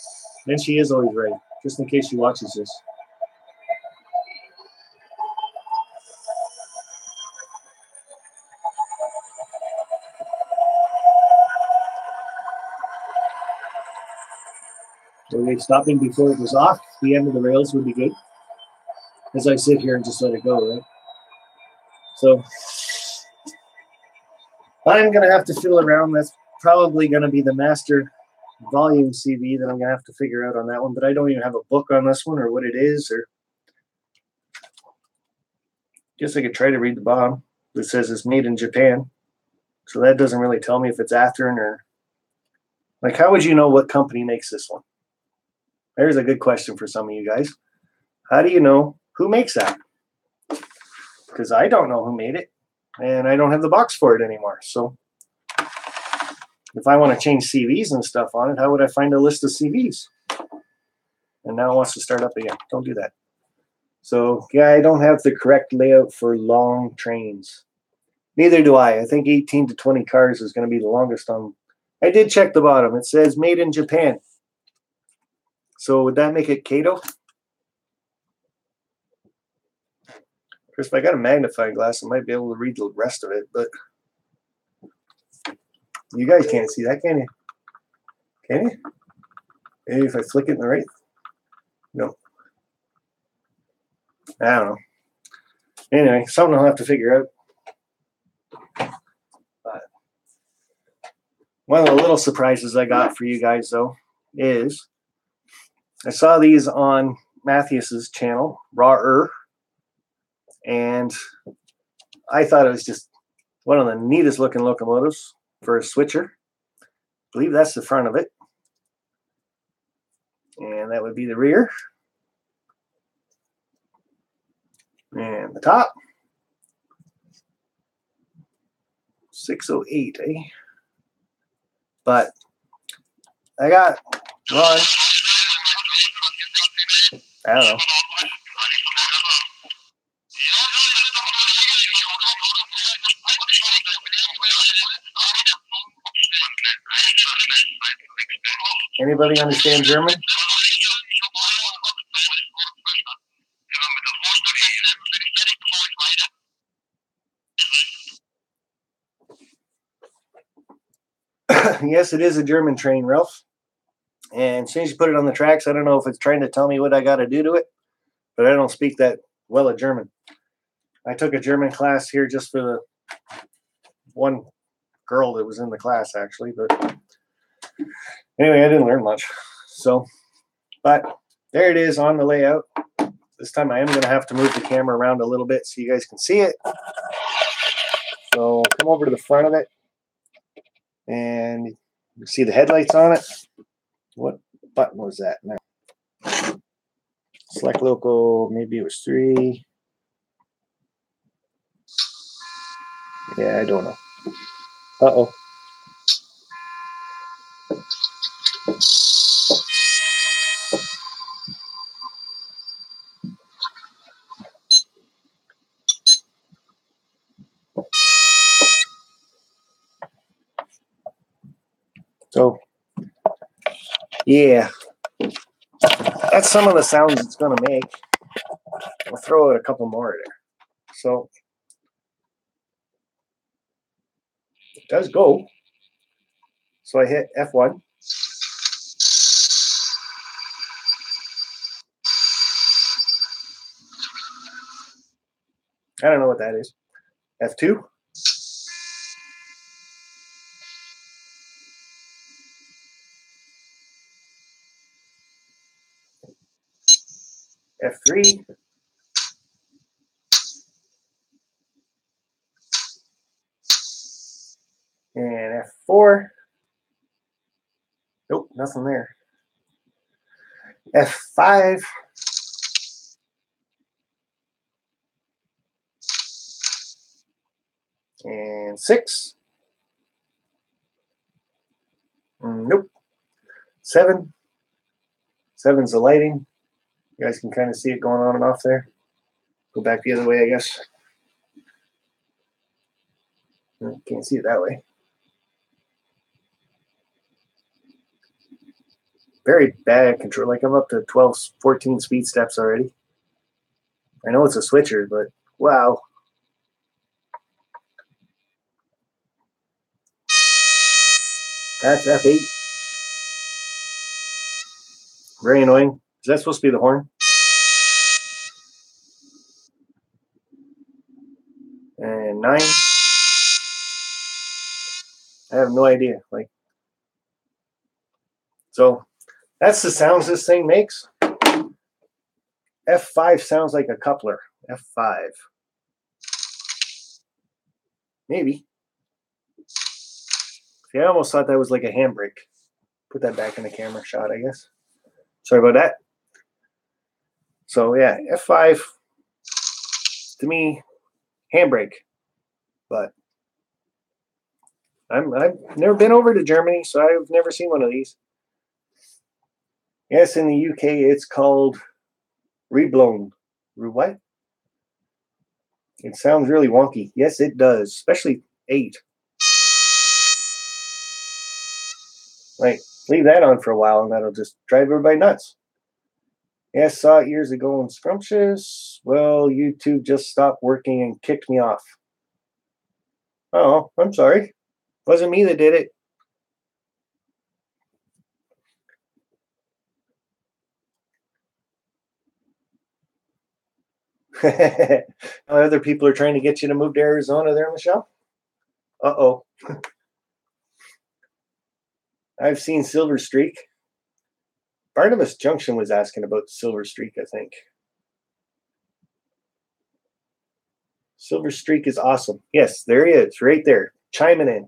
And she is always right, just in case she watches this. Okay, stopping before it was off. The end of the rails would be good. As I sit here and just let it go, right? So I'm going to have to fiddle around. That's probably going to be the master volume CV that I'm going to have to figure out on that one. But I don't even have a book on this one or what it is. Or Guess I could try to read the bottom. It says it's made in Japan. So that doesn't really tell me if it's Athearn or... Like, how would you know what company makes this one? There's a good question for some of you guys. How do you know who makes that? Because I don't know who made it. And I don't have the box for it anymore. So if I want to change CVs and stuff on it, how would I find a list of CVs? And now it wants to start up again. Don't do that. So, yeah, I don't have the correct layout for long trains. Neither do I. I think 18 to 20 cars is going to be the longest on. I did check the bottom. It says made in Japan. So would that make it Kato? Chris, if I got a magnifying glass, I might be able to read the rest of it, but you guys can't see that, can you? Can you? Maybe if I flick it in the right? No. I don't know. Anyway, something I'll have to figure out. But one of the little surprises I got for you guys, though, is I saw these on Matthews's channel, Raw and I thought it was just one of the neatest looking locomotives for a switcher. I believe that's the front of it. And that would be the rear. And the top. 608, eh? But I got one. I don't know. Anybody understand German? Yes, it is a German train, Ralph. And as soon as you put it on the tracks, I don't know if it's trying to tell me what I got to do to it, but I don't speak that well of German. I took a German class here just for the one girl that was in the class, actually. But anyway, I didn't learn much. So, but there it is on the layout. This time I am going to have to move the camera around a little bit so you guys can see it. So come over to the front of it. And you see the headlights on it. What button was that now? Select local, maybe it was 3. Yeah, I don't know. Uh-oh. So, yeah, that's some of the sounds it's going to make. I'll throw out a couple more there. So, it does go. So I hit F1. I don't know what that is. F2. F3. And F4. Nope, nothing there. F5. And 6. Nope. 7. 7's the lighting. You guys can kind of see it going on and off there. Go back the other way, I guess. Can't see it that way. Very bad control. Like I'm up to 12, 14 speed steps already. I know it's a switcher, but wow. That's F8. Very annoying. Is that supposed to be the horn? And 9. I have no idea. Like, so that's the sounds this thing makes. F5 sounds like a coupler. F5. Maybe. See, I almost thought that was like a handbrake. Put that back in the camera shot, I guess. Sorry about that. So yeah, F5 to me, handbrake. But I've never been over to Germany, so I've never seen one of these. Yes, in the UK it's called reblown. What? It sounds really wonky. Yes, it does, especially 8. Like, leave that on for a while and that'll just drive everybody nuts. Yes, saw it years ago in Scrumptious. Well, YouTube just stopped working and kicked me off. Oh, I'm sorry. Wasn't me that did it. Other people are trying to get you to move to Arizona there, Michelle? Uh-oh. I've seen Silver Streak. Barnabas Junction was asking about Silver Streak, I think. Silver Streak is awesome. Yes, there he is, right there, chiming in.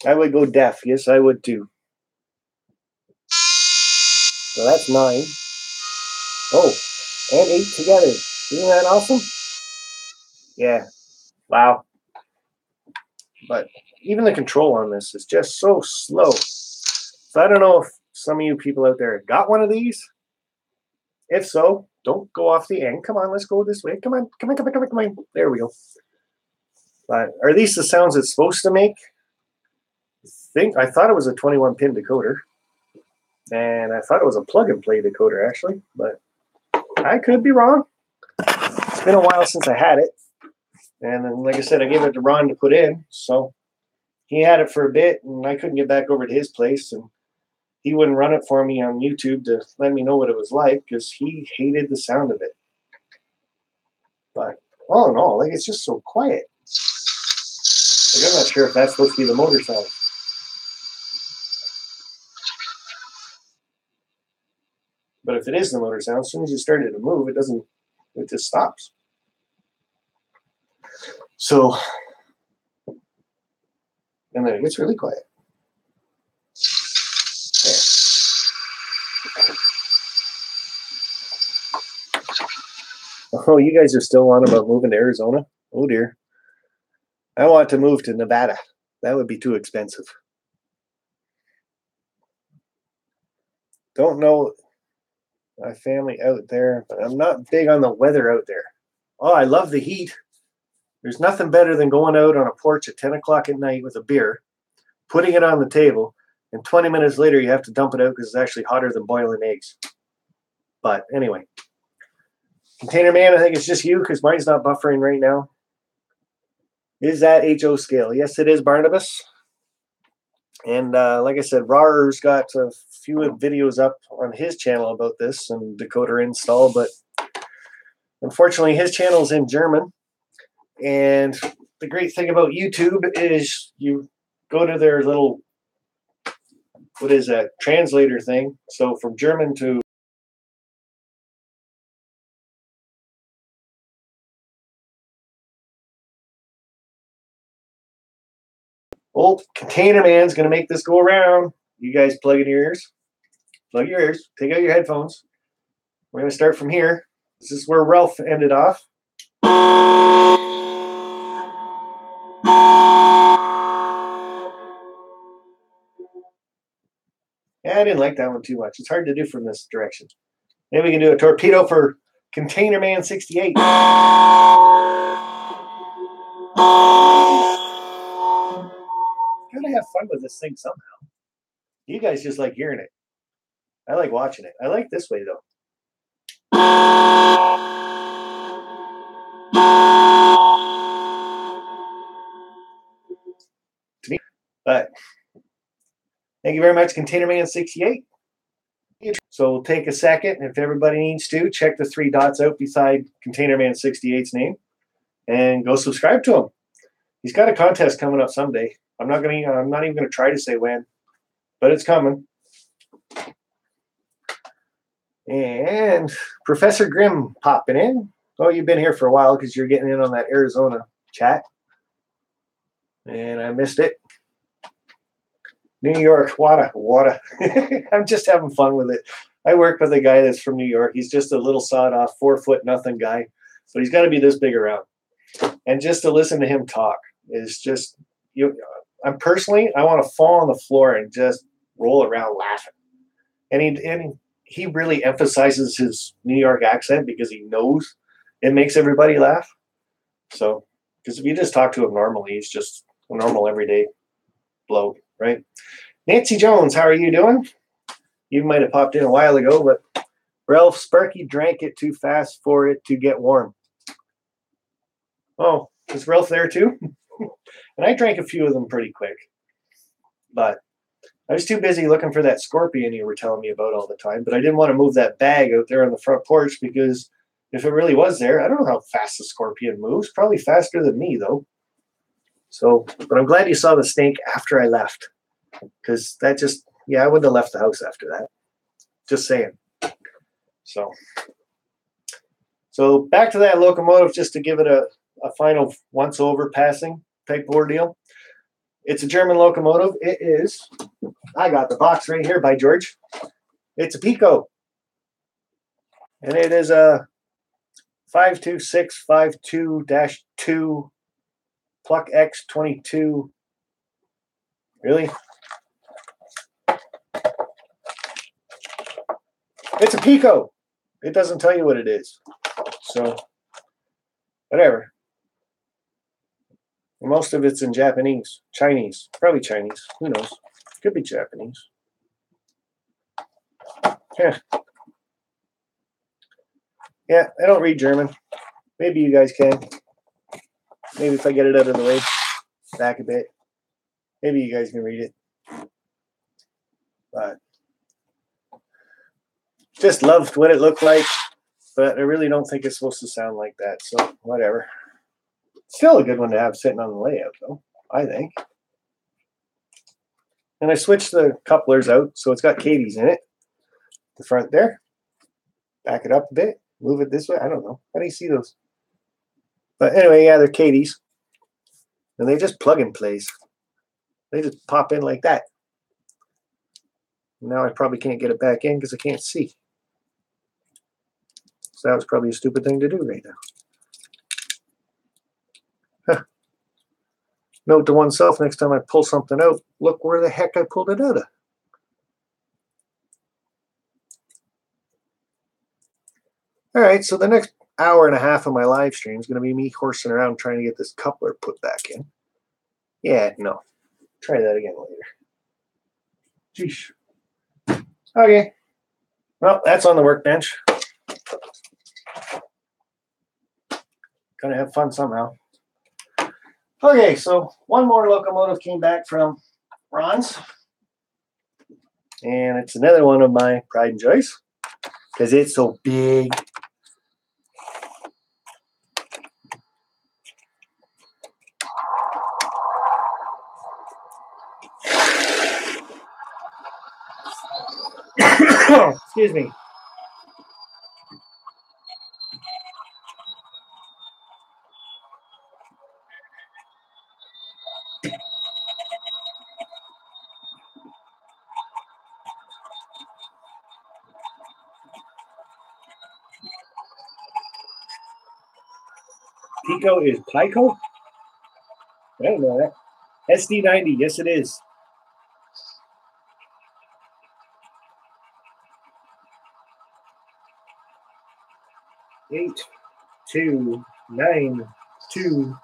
I would go deaf. Yes, I would too. So that's 9. Oh, and 8 together. Isn't that awesome? Yeah. Wow. But even the control on this is just so slow. So I don't know if some of you people out there got one of these. If so, don't go off the end. Come on, let's go this way. Come on, come on, come on, come on, come on. There we go. But are these the sounds it's supposed to make? I thought it was a 21-pin decoder. And I thought it was a plug-and-play decoder, actually. But I could be wrong. It's been a while since I had it. And then, like I said, I gave it to Ron to put in. So he had it for a bit, and I couldn't get back over to his place. And he wouldn't run it for me on YouTube to let me know what it was like because he hated the sound of it. But all in all, like, it's just so quiet. Like, I'm not sure if that's supposed to be the motor sound. But if it is the motor sound, as soon as you start it to move, it just stops. So, and then it gets really quiet. Oh, you guys are still on about moving to Arizona? Oh dear. I want to move to Nevada. That would be too expensive. Don't know my family out there, but I'm not big on the weather out there. Oh, I love the heat. There's nothing better than going out on a porch at 10 o'clock at night with a beer, putting it on the table, and 20 minutes later you have to dump it out because it's actually hotter than boiling eggs. But anyway, Container Man, I think it's just you because mine's not buffering right now. Is that HO scale? Yes, it is, Barnabas. And like I said, Rar's got a few videos up on his channel about this and decoder install, but unfortunately his channel is in German. And the great thing about YouTube is you go to their little, what is that, translator thing. So from German to old Container Man's going to make this go around. You guys plug in your ears. Plug your ears. Take out your headphones. We're going to start from here. This is where Ralph ended off. Yeah, I didn't like that one too much. It's hard to do from this direction. Maybe we can do a torpedo for Container Man 68. Gotta have fun with this thing somehow. You guys just like hearing it. I like watching it. I like this way though. To me, but thank you very much, Container Man 68. So we'll take a second, and if everybody needs to, check the 3 dots out beside Container Man 68's name, and go subscribe to him. He's got a contest coming up someday. I'm not even gonna try to say when, but it's coming. And Professor Grimm popping in. Oh, you've been here for a while because you're getting in on that Arizona chat. And I missed it. New York, wada. I'm just having fun with it. I work with a guy that's from New York. He's just a little sawed-off, 4-foot nothing guy. But he's got to be this big around. And just to listen to him talk is just, I want to fall on the floor and just roll around laughing. And he really emphasizes his New York accent because he knows it makes everybody laugh. So, because if you just talk to him normally, he's just a normal everyday bloke, right? Nancy Jones, how are you doing? You might have popped in a while ago, but Ralph Sparky drank it too fast for it to get warm. Oh, is Ralph there too? And I drank a few of them pretty quick. But I was too busy looking for that scorpion you were telling me about all the time. But I didn't want to move that bag out there on the front porch because if it really was there, I don't know how fast the scorpion moves. Probably faster than me, though. So, but I'm glad you saw the snake after I left. Because that just, I wouldn't have left the house after that. Just saying. So back to that locomotive, just to give it a final once-over passing type ordeal. It's a German locomotive. It is, I got the box right here by George. It's a Picot. And it is a 52652-2 Pluck X22. Really? It's a Picot. It doesn't tell you what it is. So, whatever. Most of it's in Japanese. Chinese. Probably Chinese. Who knows? Could be Japanese. Yeah. Yeah, I don't read German. Maybe you guys can. Maybe if I get it out of the way, back a bit. Maybe you guys can read it. But just loved what it looked like. But I really don't think it's supposed to sound like that. So, whatever. Still a good one to have sitting on the layout, though, I think. And I switched the couplers out, so it's got Katie's in it. The front there. Back it up a bit. Move it this way. I don't know. How do you see those? But anyway, yeah, they're Katie's. And they just plug in place. They just pop in like that. Now I probably can't get it back in because I can't see. So that was probably a stupid thing to do right now. Huh. Note to oneself, next time I pull something out, look where the heck I pulled it out of. All right, so the next hour and a half of my live stream is going to be me horsing around trying to get this coupler put back in. Yeah, no. Try that again later. Jeez. Okay. Well, that's on the workbench. Gonna have fun somehow. Okay, so one more locomotive came back from Ron's. And it's another one of my pride and joys because it's so big. Excuse me. Picot is Picot? I don't know that. SD90, yes it is. 8292.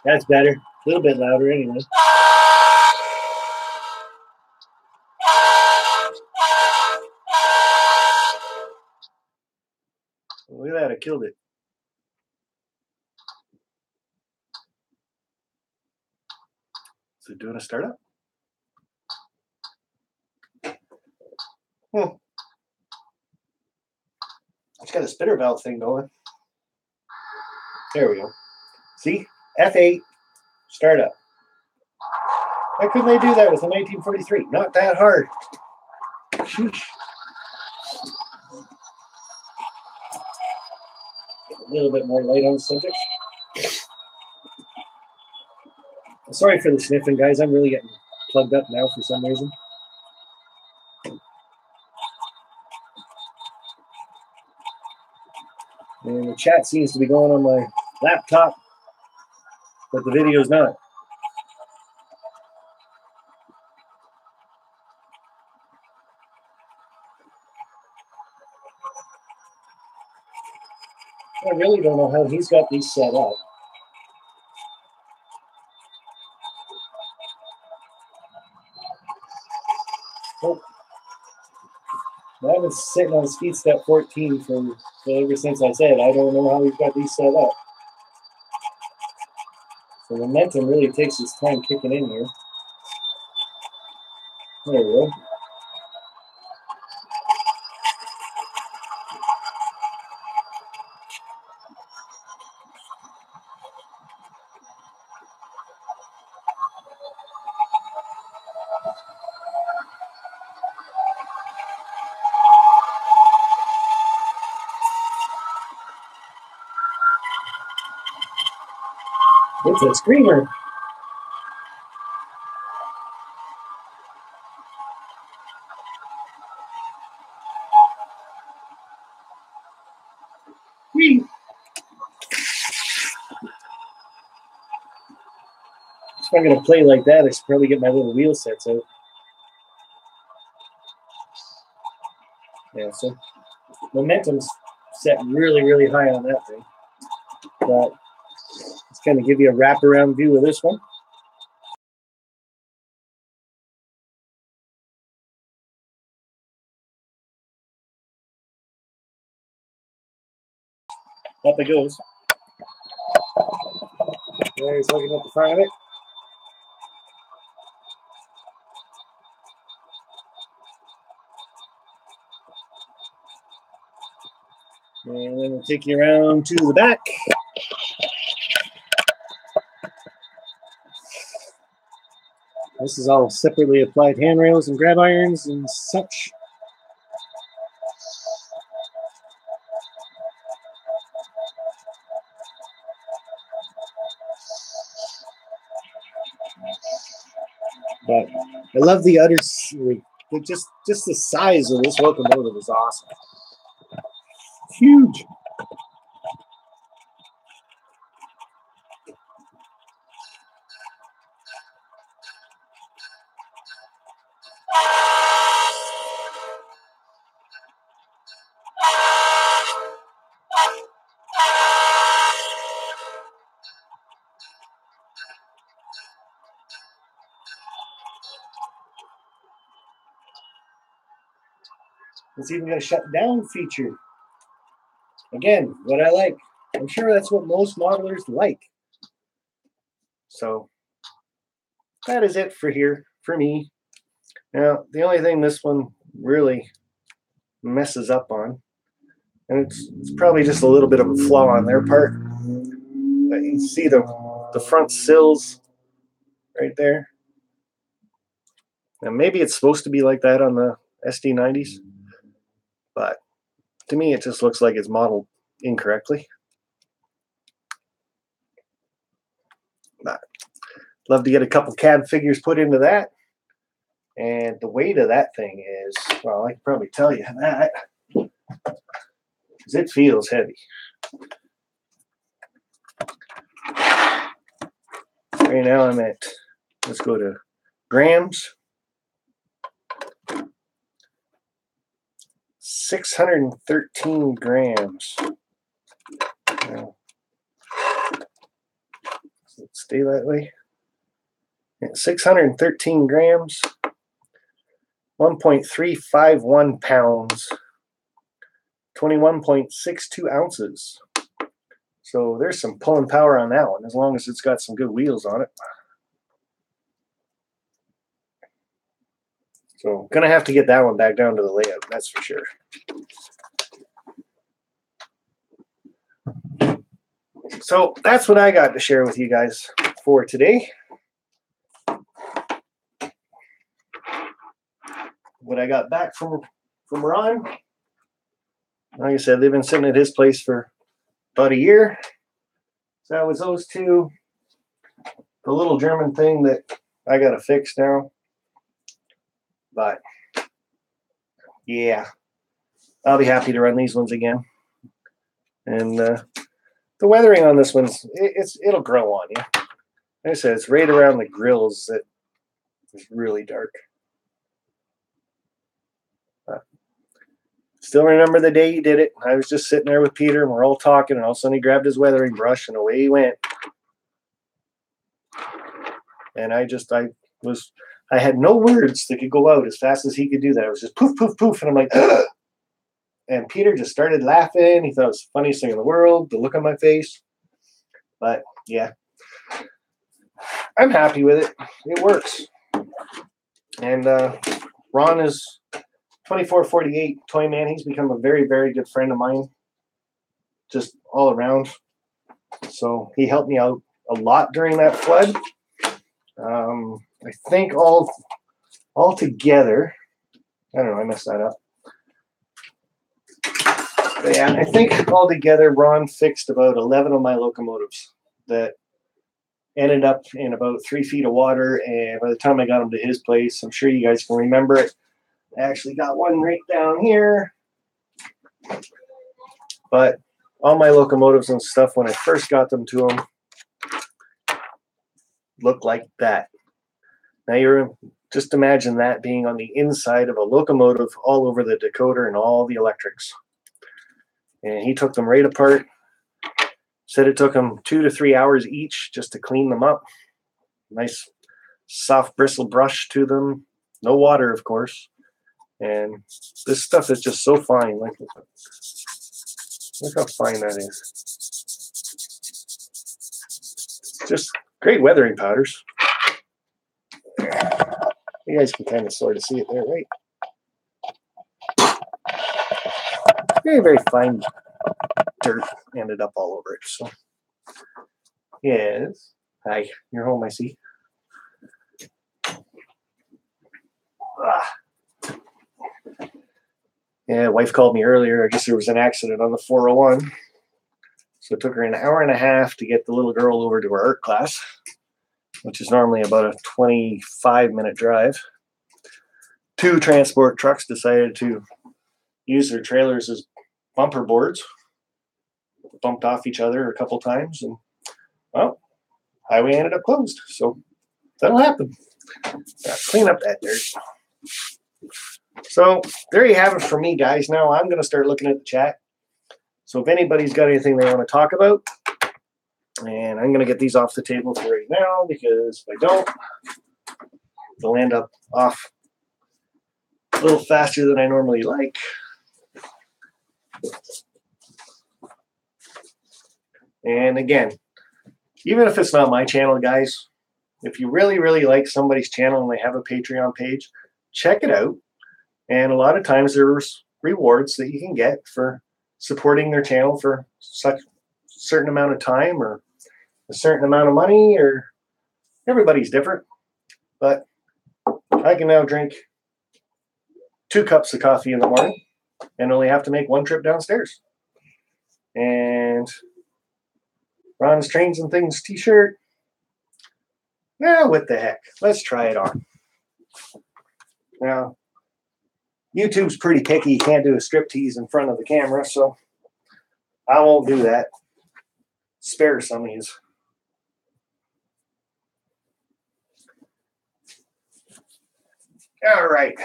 That's better. A little bit louder anyway. Look at that, I killed it. Is it doing a startup? It's got a spitter valve thing going. There we go. See? F8, start up. Why couldn't they do that with a 1943? Not that hard. Sheesh. A little bit more light on the subject. Sorry for the sniffing, guys. I'm really getting plugged up now for some reason. And the chat seems to be going on my laptop, but the video's not. I really don't know how he's got these set up. Oh. I've been sitting on speed step 14 ever since I said I don't know how he's got these set up. So momentum really takes its time kicking in here. There we go. It's a screamer. Whee! If I'm going to play like that, I should probably get my little wheel sets out. Yeah, so momentum's set really, really high on that thing. But it's going to give you a wraparound view of this one. Up it goes. There he's looking at the front of it. And then we'll take you around to the back. This is all separately applied handrails and grab irons and such. But I love the other, just the size of this locomotive is awesome. It's huge. It's even got a shut down feature. Again, what I like. I'm sure that's what most modelers like. So that is it for here, for me. Now, the only thing this one really messes up on, and it's probably just a little bit of a flaw on their part, but you see the front sills right there. Now, maybe it's supposed to be like that on the SD90s, but to me, it just looks like it's modeled incorrectly. But love to get a couple cab figures put into that. And the weight of that thing is, well, I can probably tell you that, because it feels heavy. Right now I'm at, let's go to grams. 613 grams. Now, does it stay that way? Yeah, 613 grams. 1.351 pounds, 21.62 ounces. So there's some pulling power on that one, as long as it's got some good wheels on it. So gonna have to get that one back down to the layout, that's for sure. So that's what I got to share with you guys for today. What I got back from Ron. Like I said, they've been sitting at his place for about a year. So that was those two. The little German thing that I got to fix now. But yeah, I'll be happy to run these ones again. And the weathering on this one's it'll grow on you. Like I said, it's right around the grills that is really dark. Still remember the day he did it. I was just sitting there with Peter and we're all talking, and all of a sudden he grabbed his weathering brush and away he went. And I had no words that could go out as fast as he could do that. It was just poof, poof, poof. And I'm like, ugh! And Peter just started laughing. He thought it was the funniest thing in the world, the look on my face. But yeah, I'm happy with it. It works. And Ron is 2448 Toy Man. He's become a very, very good friend of mine, just all around. So he helped me out a lot during that flood. I think all together, I don't know, I messed that up. But yeah, I think all together, Ron fixed about 11 of my locomotives that ended up in about 3 feet of water. And by the time I got them to his place, I'm sure you guys can remember it. I actually got one right down here. But all my locomotives and stuff, when I first got them to him, looked like that. Now you're just imagine that being on the inside of a locomotive all over the decoder and all the electrics. And he took them right apart. Said it took him 2 to 3 hours each just to clean them up. Nice soft bristle brush to them. No water, of course. And this stuff is just so fine. Look how fine that is. Just great weathering powders. You guys can kind of sort of see it there, right? Very, very fine dirt ended up all over it. So, yes. Hi, you're home, I see. Yeah, wife called me earlier. I guess there was an accident on the 401. So it took her an hour and a half to get the little girl over to her art class, which is normally about a 25-minute drive. 2 transport trucks decided to use their trailers as bumper boards. Bumped off each other a couple times, and well, highway ended up closed. So that'll happen. Gotta clean up that dirt. So there you have it for me, guys. Now I'm going to start looking at the chat. So if anybody's got anything they want to talk about, and I'm going to get these off the table for right now, because if I don't, they'll end up off a little faster than I normally like. And again, even if it's not my channel, guys, if you really, really like somebody's channel and they have a Patreon page, check it out. And a lot of times there's rewards that you can get for supporting their channel for such a certain amount of time or a certain amount of money, or everybody's different. But I can now drink 2 cups of coffee in the morning and only have to make 1 trip downstairs. And Ron's Trains and Things t-shirt. Now, what the heck? Let's try it on. Now, YouTube's pretty picky. You can't do a striptease in front of the camera, so I won't do that. Spare some of these. All right.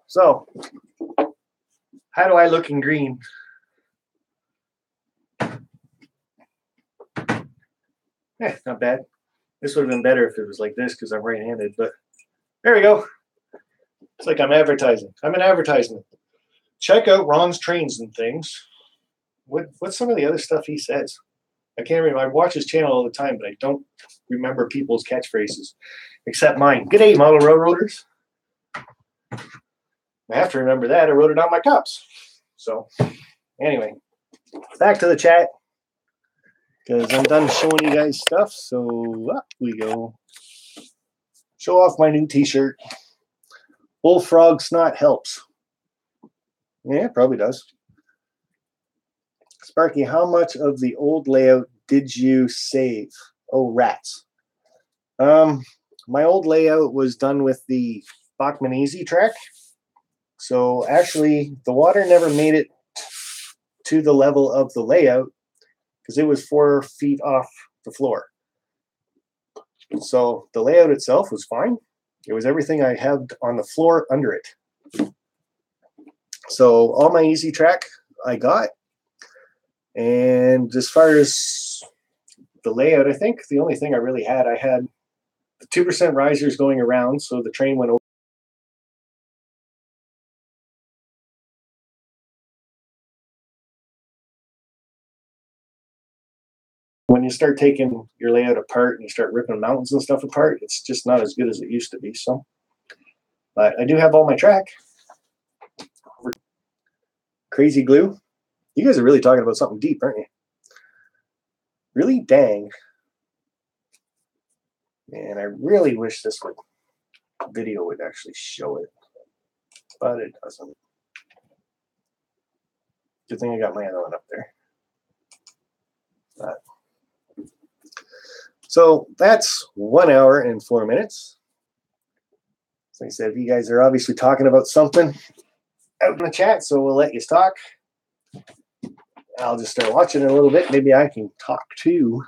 So, how do I look in green? Not bad. This would have been better if it was like this because I'm right-handed, but there we go. It's like I'm advertising. I'm an advertisement. Check out Ron's Trains and Things. What's some of the other stuff he says? I can't remember. I watch his channel all the time, but I don't remember people's catchphrases, except mine. Good day, model railroaders. I have to remember that. I wrote it on my cups. So, anyway, back to the chat, because I'm done showing you guys stuff. So up we go. Show off my new t-shirt. Bullfrog snot helps. Yeah, it probably does. Sparky, how much of the old layout did you save? Oh, rats. My old layout was done with the Bachmann Easy track. So actually, the water never made it to the level of the layout because it was 4 feet off the floor. So the layout itself was fine. It was everything I had on the floor under it. So all my easy track I got. And as far as the layout, I think the only thing I really had, I had the 2% risers going around, so the train went over. When you start taking your layout apart and you start ripping mountains and stuff apart, it's just not as good as it used to be. So, but I do have all my track. Crazy glue. You guys are really talking about something deep, aren't you? Really? Dang. And I really wish this video would actually show it, but it doesn't. Good thing I got my other one up there. So that's 1 hour and 4 minutes. Like I said, you guys are obviously talking about something out in the chat, so we'll let you talk. I'll just start watching it a little bit. Maybe I can talk too.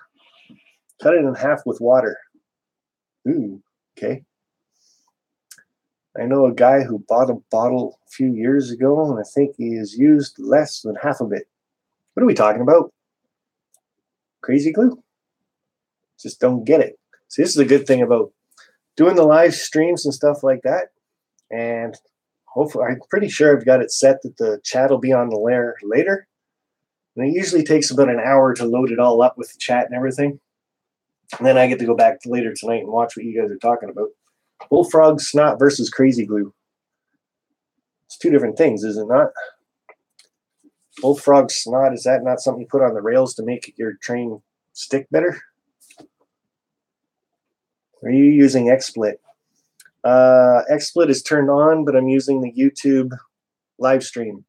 Cut it in half with water. Ooh, okay. I know a guy who bought a bottle a few years ago, and I think he has used less than half of it. What are we talking about? Crazy glue? Just don't get it. See, this is a good thing about doing the live streams and stuff like that. And hopefully, I'm pretty sure I've got it set that the chat will be on the layer later. And it usually takes about an hour to load it all up with the chat and everything. And then I get to go back later tonight and watch what you guys are talking about. Bullfrog snot versus crazy glue. It's two different things, is it not? Bullfrog snot, is that not something you put on the rails to make your train stick better? Are you using XSplit? XSplit is turned on, but I'm using the YouTube live stream.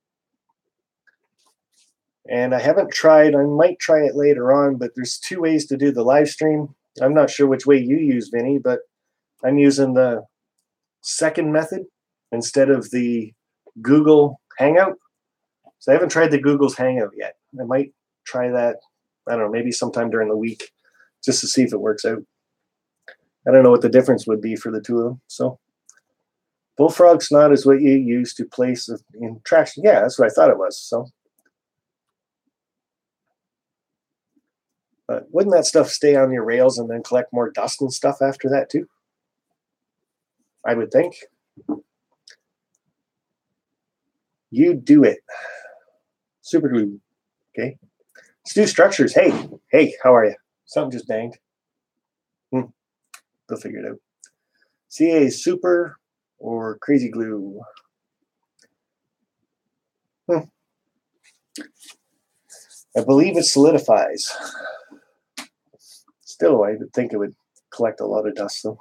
And I haven't tried, I might try it later on, but there's 2 ways to do the live stream. I'm not sure which way you use, Vinny, but I'm using the second method instead of the Google Hangout. So I haven't tried the Google's Hangout yet. I might try that, I don't know, maybe sometime during the week just to see if it works out. I don't know what the difference would be for the two of them. So bullfrog snot is what you use to place in traction. Yeah, that's what I thought it was. So, but wouldn't that stuff stay on your rails and then collect more dust and stuff after that too? I would think. You do it. Super glue. Okay. Stu Structures. Hey, how are you? Something just banged. They'll figure it out. CA super or crazy glue? I believe it solidifies. Still, I would think it would collect a lot of dust though.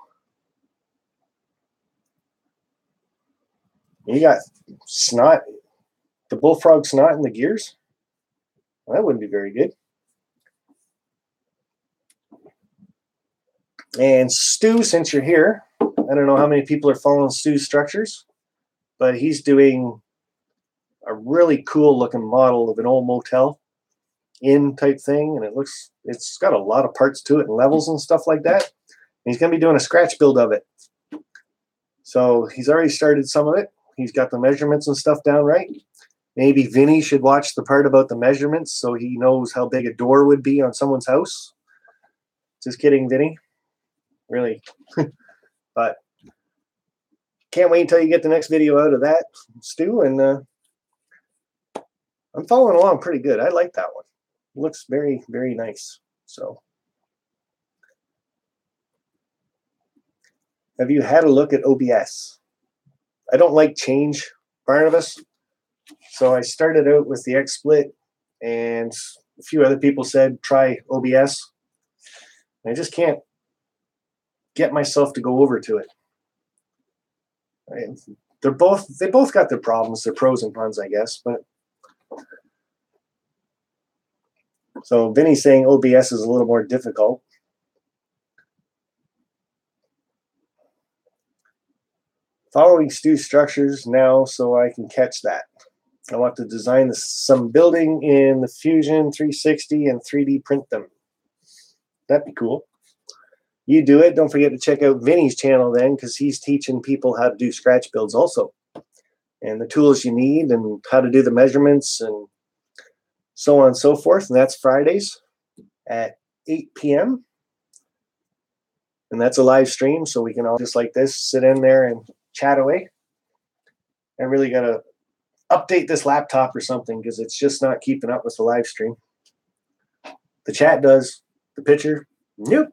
You got snot, the bullfrog snot in the gears? Well, that wouldn't be very good. And Stu, since you're here, I don't know how many people are following Stu's Structures, but he's doing a really cool looking model of an old Motel Inn type thing, and it's got a lot of parts to it and levels and stuff like that. And he's going to be doing a scratch build of it. So he's already started some of it. He's got the measurements and stuff down right. Maybe Vinny should watch the part about the measurements so he knows how big a door would be on someone's house. Just kidding, Vinny. Really. But can't wait until you get the next video out of that, Stu. And I'm following along pretty good. I like that one. It looks very, very nice. So have you had a look at OBS? I don't like change, Barnabas. So I started out with the XSplit and a few other people said try OBS. I just can't get myself to go over to it. They both got their problems, their pros and cons, I guess. But so Vinny's saying OBS is a little more difficult. Following Stu structures now so I can catch that. I want to design some building in the Fusion 360 and 3D print them. That'd be cool. You do it. Don't forget to check out Vinny's channel then, because he's teaching people how to do scratch builds also. And the tools you need and how to do the measurements and so on and so forth. And that's Fridays at 8 p.m. And that's a live stream, so we can all just like this sit in there and chat away. I really got to update this laptop or something because it's just not keeping up with the live stream. The chat does. The picture, nope.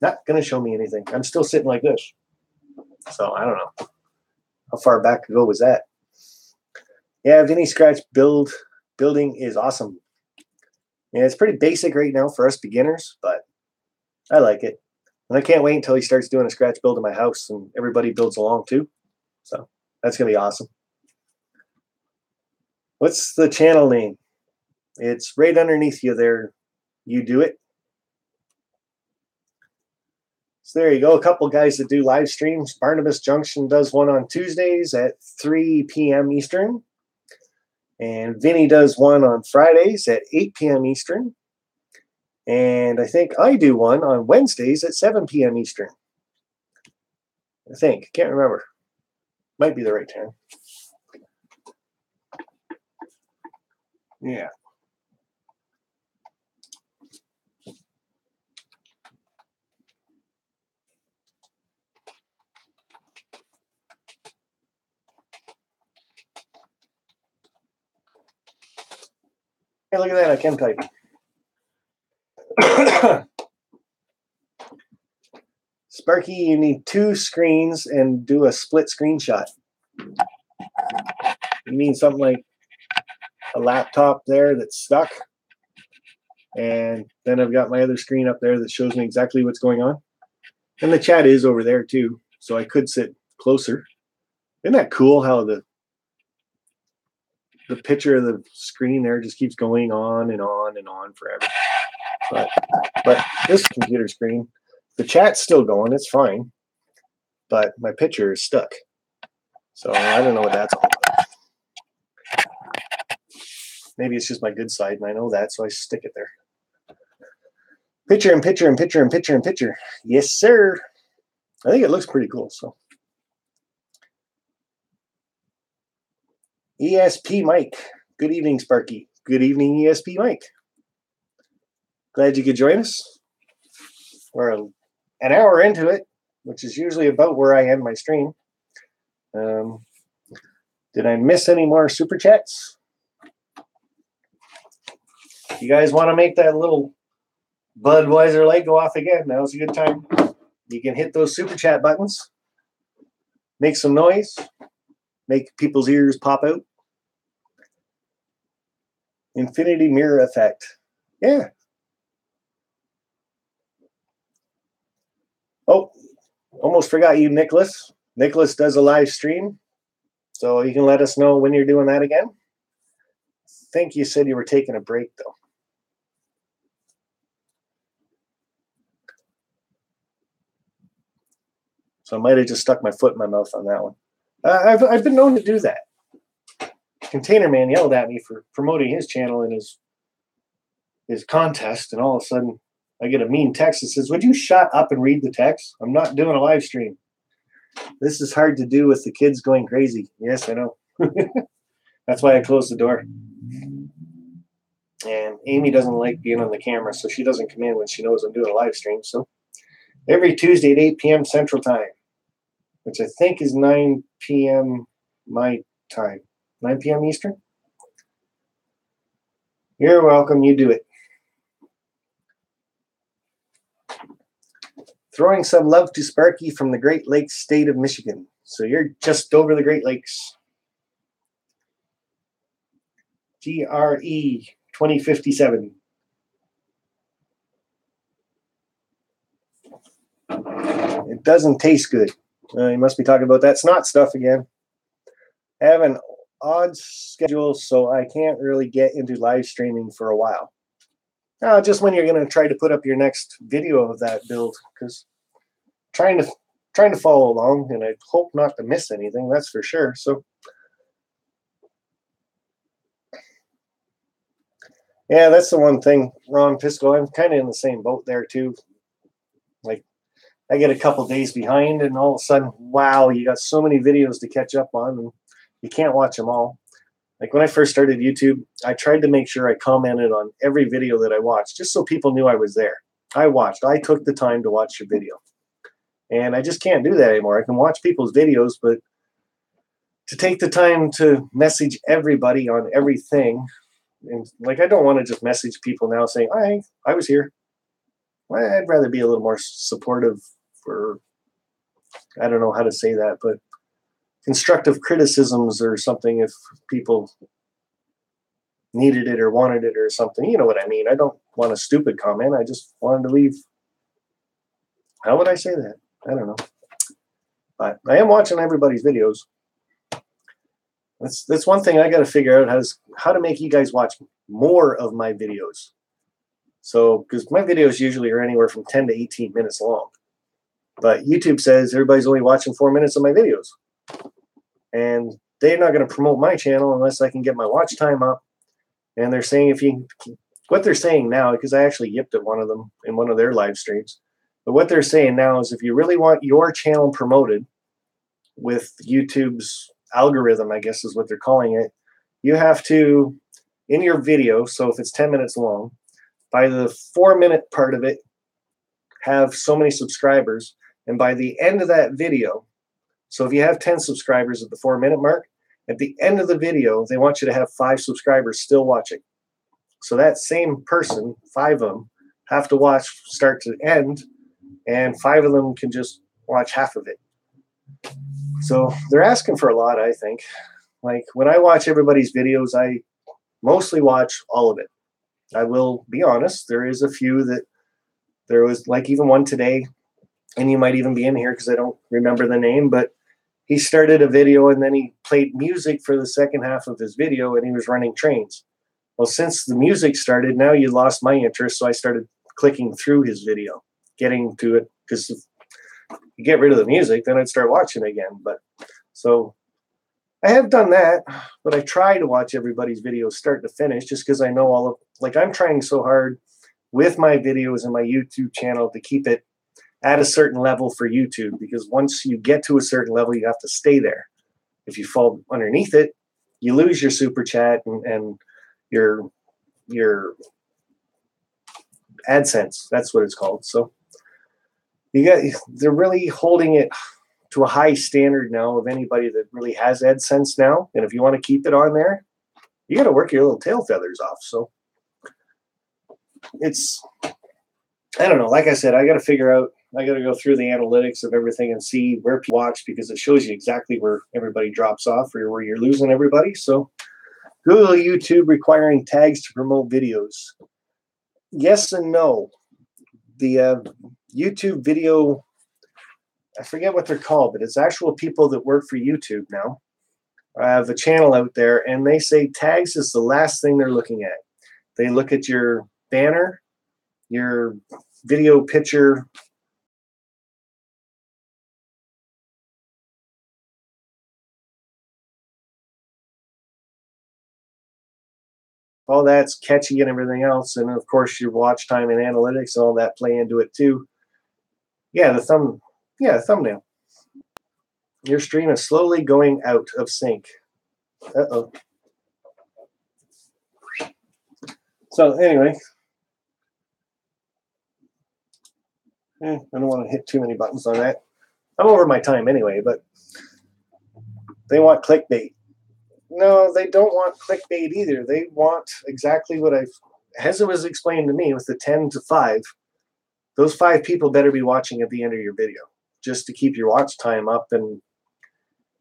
Not going to show me anything. I'm still sitting like this. So I don't know. How far back ago was that? Yeah, Vinny Scratch building is awesome. Yeah, it's pretty basic right now for us beginners, but I like it. And I can't wait until he starts doing a scratch build in my house and everybody builds along too. So that's going to be awesome. What's the channel name? It's right underneath you there. You do it. So there you go. A couple guys that do live streams. Barnabas Junction does one on Tuesdays at 3 p.m. Eastern. And Vinny does one on Fridays at 8 p.m. Eastern. And I think I do one on Wednesdays at 7 p.m. Eastern. I think. Can't remember. Might be the right time. Yeah. Hey, look at that. I can type. Sparky, you need 2 screens and do a split screenshot. You mean something like a laptop there that's stuck? And then I've got my other screen up there that shows me exactly what's going on. And the chat is over there too, so I could sit closer. Isn't that cool how the picture of the screen there just keeps going on and on and on forever? But this computer screen, the chat's still going, it's fine. But my picture is stuck. So I don't know what that's all about. Maybe it's just my good side and I know that, so I stick it there. Picture and picture and picture and picture and picture. Yes, sir. I think it looks pretty cool. So ESP Mike. Good evening, Sparky. Good evening, ESP Mike. Glad you could join us. We're an hour into it, which is usually about where I end my stream. Did I miss any more super chats? You guys want to make that little Budweiser light go off again? Now's a good time. You can hit those super chat buttons. Make some noise. Make people's ears pop out. Infinity mirror effect. Yeah. Oh, almost forgot you, Nicholas. Nicholas does a live stream, so you can let us know when you're doing that again. I think you said you were taking a break, though. So I might have just stuck my foot in my mouth on that one. I've been known to do that. Container Man yelled at me for promoting his channel in his contest, and all of a sudden I get a mean text that says, "Would you shut up and read the text? I'm not doing a live stream. This is hard to do with the kids going crazy." Yes, I know. That's why I closed the door. And Amy doesn't like being on the camera, so she doesn't come in when she knows I'm doing a live stream. So every Tuesday at 8 p.m. Central Time, which I think is 9 p.m. my time. 9 p.m. Eastern? You're welcome. You do it. Throwing some love to Sparky from the Great Lakes state of Michigan. So you're just over the Great Lakes. GRE. 2057. It doesn't taste good. You must be talking about that snot stuff again. I have an odd schedule, so I can't really get into live streaming for a while. Just when you're going to try to put up your next video of that build, because trying to follow along, and I hope not to miss anything, that's for sure. So yeah, that's the one thing, Ron Pisco. I'm kind of in the same boat there too. Like, I get a couple days behind, and all of a sudden, wow, you got so many videos to catch up on, and you can't watch them all. Like when I first started YouTube, I tried to make sure I commented on every video that I watched, just so people knew I was there. I took the time to watch your video. And I just can't do that anymore. I can watch people's videos, but to take the time to message everybody on everything, and like, I don't want to just message people now saying, I was here. I'd rather be a little more supportive for, I don't know how to say that, but constructive criticisms or something if people needed it or wanted it or something. You know what I mean? I don't want a stupid comment. I just wanted to leave. How would I say that? I don't know. But I am watching everybody's videos. That's one thing I got to figure out, how to make you guys watch more of my videos. So, because my videos usually are anywhere from 10 to 18 minutes long. But YouTube says everybody's only watching 4 minutes of my videos. And they're not going to promote my channel unless I can get my watch time up. And they're saying what they're saying now, because I actually yipped at one of them in one of their live streams. But what they're saying now is if you really want your channel promoted with YouTube's algorithm, I guess is what they're calling it, you have to, in your video, so if it's 10 minutes long, by the 4-minute part of it, have so many subscribers. And by the end of that video, so if you have 10 subscribers at the 4-minute mark, at the end of the video, they want you to have 5 subscribers still watching. So that same person, 5 of them, have to watch start to end, and 5 of them can just watch half of it. So they're asking for a lot, I think. Like when I watch everybody's videos, I mostly watch all of it. I will be honest, there is a few that there was, like even one today, and you might even be in here because I don't remember the name, but he started a video and then he played music for the second half of his video and he was running trains. Well, since the music started, now you lost my interest, so I started clicking through his video, getting to it, because if you get rid of the music, then I'd start watching again. But so I have done that, but I try to watch everybody's videos start to finish just because I know I'm trying so hard with my videos and my YouTube channel to keep it at a certain level for YouTube, because once you get to a certain level, you have to stay there. If you fall underneath it, you lose your super chat and your AdSense. That's what it's called. So they're really holding it to a high standard now of anybody that really has AdSense now. And if you want to keep it on there, you got to work your little tail feathers off. So I don't know. Like I said, I got to go through the analytics of everything and see where people watch, because it shows you exactly where everybody drops off or where you're losing everybody. So Google YouTube requiring tags to promote videos. Yes and no. The YouTube video, I forget what they're called, but it's actual people that work for YouTube now. I have a channel out there, and they say tags is the last thing they're looking at. They look at your banner, your video picture, all that's catchy and everything else. And of course, your watch time and analytics and all that play into it too. Yeah, the thumbnail. Your stream is slowly going out of sync. Uh-oh. So anyway, I don't want to hit too many buttons on that. I'm over my time anyway, but they want clickbait. No, they don't want clickbait either. They want exactly what as it was explained to me with the 10 to 5, those 5 people better be watching at the end of your video just to keep your watch time up. And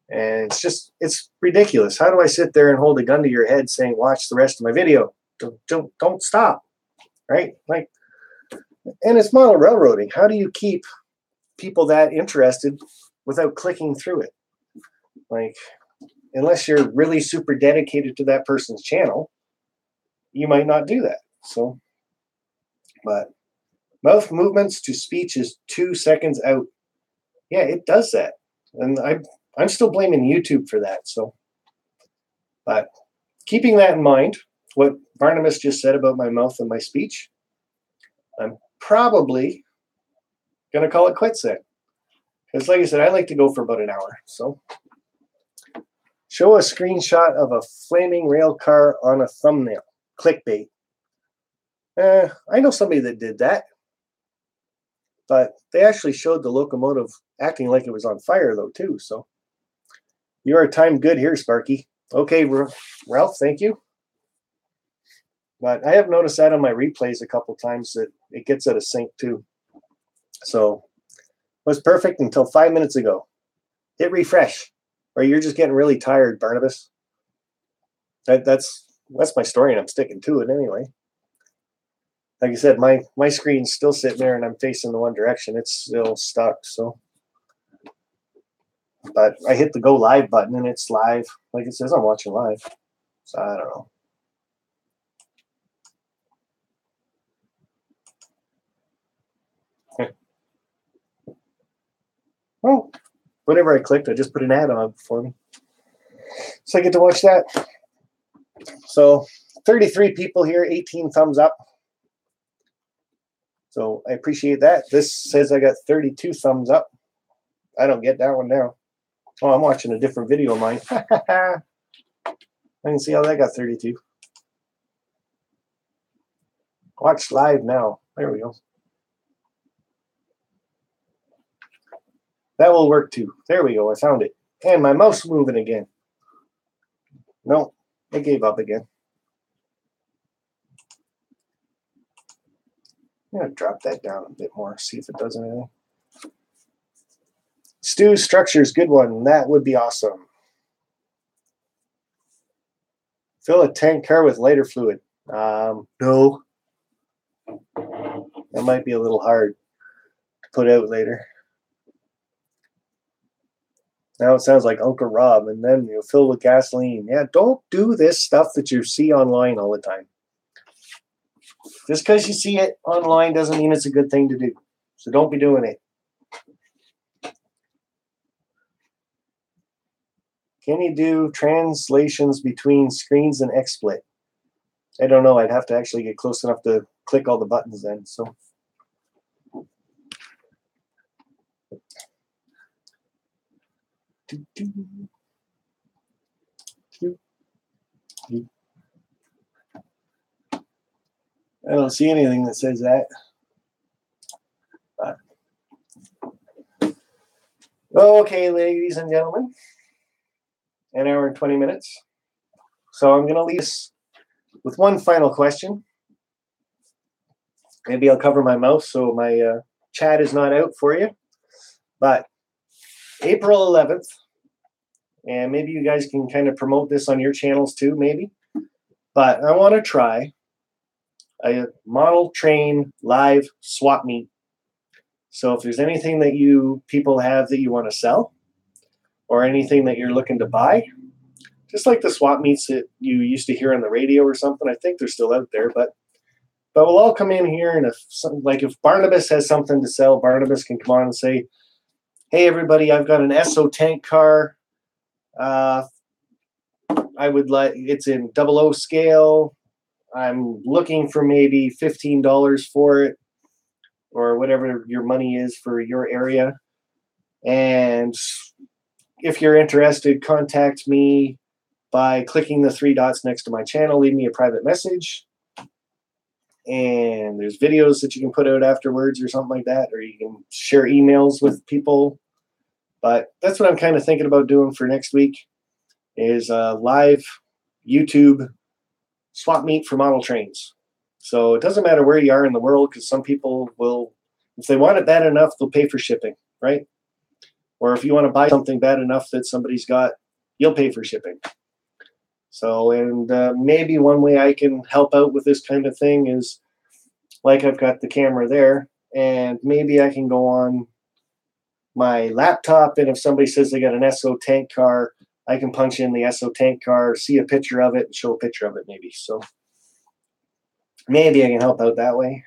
it's ridiculous. How do I sit there and hold a gun to your head saying, watch the rest of my video? Don't stop, right? Like, and it's model railroading. How do you keep people that interested without clicking through it? Like, unless you're really super dedicated to that person's channel, you might not do that. So, but mouth movements to speech is 2 seconds out. Yeah, it does that. And I'm still blaming YouTube for that. So, but keeping that in mind, what Barnabas just said about my mouth and my speech, I'm probably going to call it quits then. Because like I said, I like to go for about an hour. So, show a screenshot of a flaming rail car on a thumbnail. Clickbait. I know somebody that did that. But they actually showed the locomotive acting like it was on fire, though, too. So, you are timed good here, Sparky. Okay, Ralph, thank you. But I have noticed that on my replays a couple times that it gets out of sync, too. So, it was perfect until 5 minutes ago. Hit refresh, or you're just getting really tired, Barnabas. That's my story, and I'm sticking to it anyway. Like I said, my screen's still sitting there, and I'm facing the one direction. It's still stuck, so. But I hit the go live button, and it's live. Like it says, I'm watching live. So I don't know. Well, whatever I clicked, I just put an ad on for me. So I get to watch that. So 33 people here, 18 thumbs up. So I appreciate that. This says I got 32 thumbs up. I don't get that one now. Oh, I'm watching a different video of mine. I can see how that got 32. Watch live now. There we go. That will work too. There we go. I found it. And my mouse moving again. No, it gave up again. I'm going to drop that down a bit more, see if it does anything. Stu Structures, good one. That would be awesome. Fill a tank car with lighter fluid. No. That might be a little hard to put out later. Now it sounds like Uncle Rob, and then you'll fill with gasoline. Yeah, don't do this stuff that you see online all the time. Just because you see it online doesn't mean it's a good thing to do. So don't be doing it. Can you do translations between screens and XSplit? I don't know. I'd have to actually get close enough to click all the buttons then. So. I don't see anything that says that. Okay, ladies and gentlemen, an hour and 20 minutes. So I'm going to leave this with one final question. Maybe I'll cover my mouth so my chat is not out for you. But April 11th, and maybe you guys can kind of promote this on your channels too, maybe. But I want to try a model train live swap meet. So if there's anything that you people have that you want to sell, or anything that you're looking to buy, just like the swap meets that you used to hear on the radio or something, I think they're still out there. But we'll all come in here, and if Barnabas has something to sell, Barnabas can come on and say, "Hey everybody, I've got an Esso tank car. I would like it's in 00 scale. I'm looking for maybe $15 for it, or whatever your money is for your area. And if you're interested, contact me by clicking the 3 dots next to my channel. Leave me a private message. And there's videos that you can put out afterwards or something like that, or you can share emails with people. But that's what I'm kind of thinking about doing for next week, is a live YouTube swap meet for model trains. So it doesn't matter where you are in the world, because some people will, if they want it bad enough, they'll pay for shipping, right? Or if you want to buy something bad enough that somebody's got, you'll pay for shipping. So, and maybe one way I can help out with this kind of thing is, like, I've got the camera there, and maybe I can go on my laptop, and if somebody says they got an SO tank car, I can punch in the SO tank car, see a picture of it, and show a picture of it maybe. So maybe I can help out that way.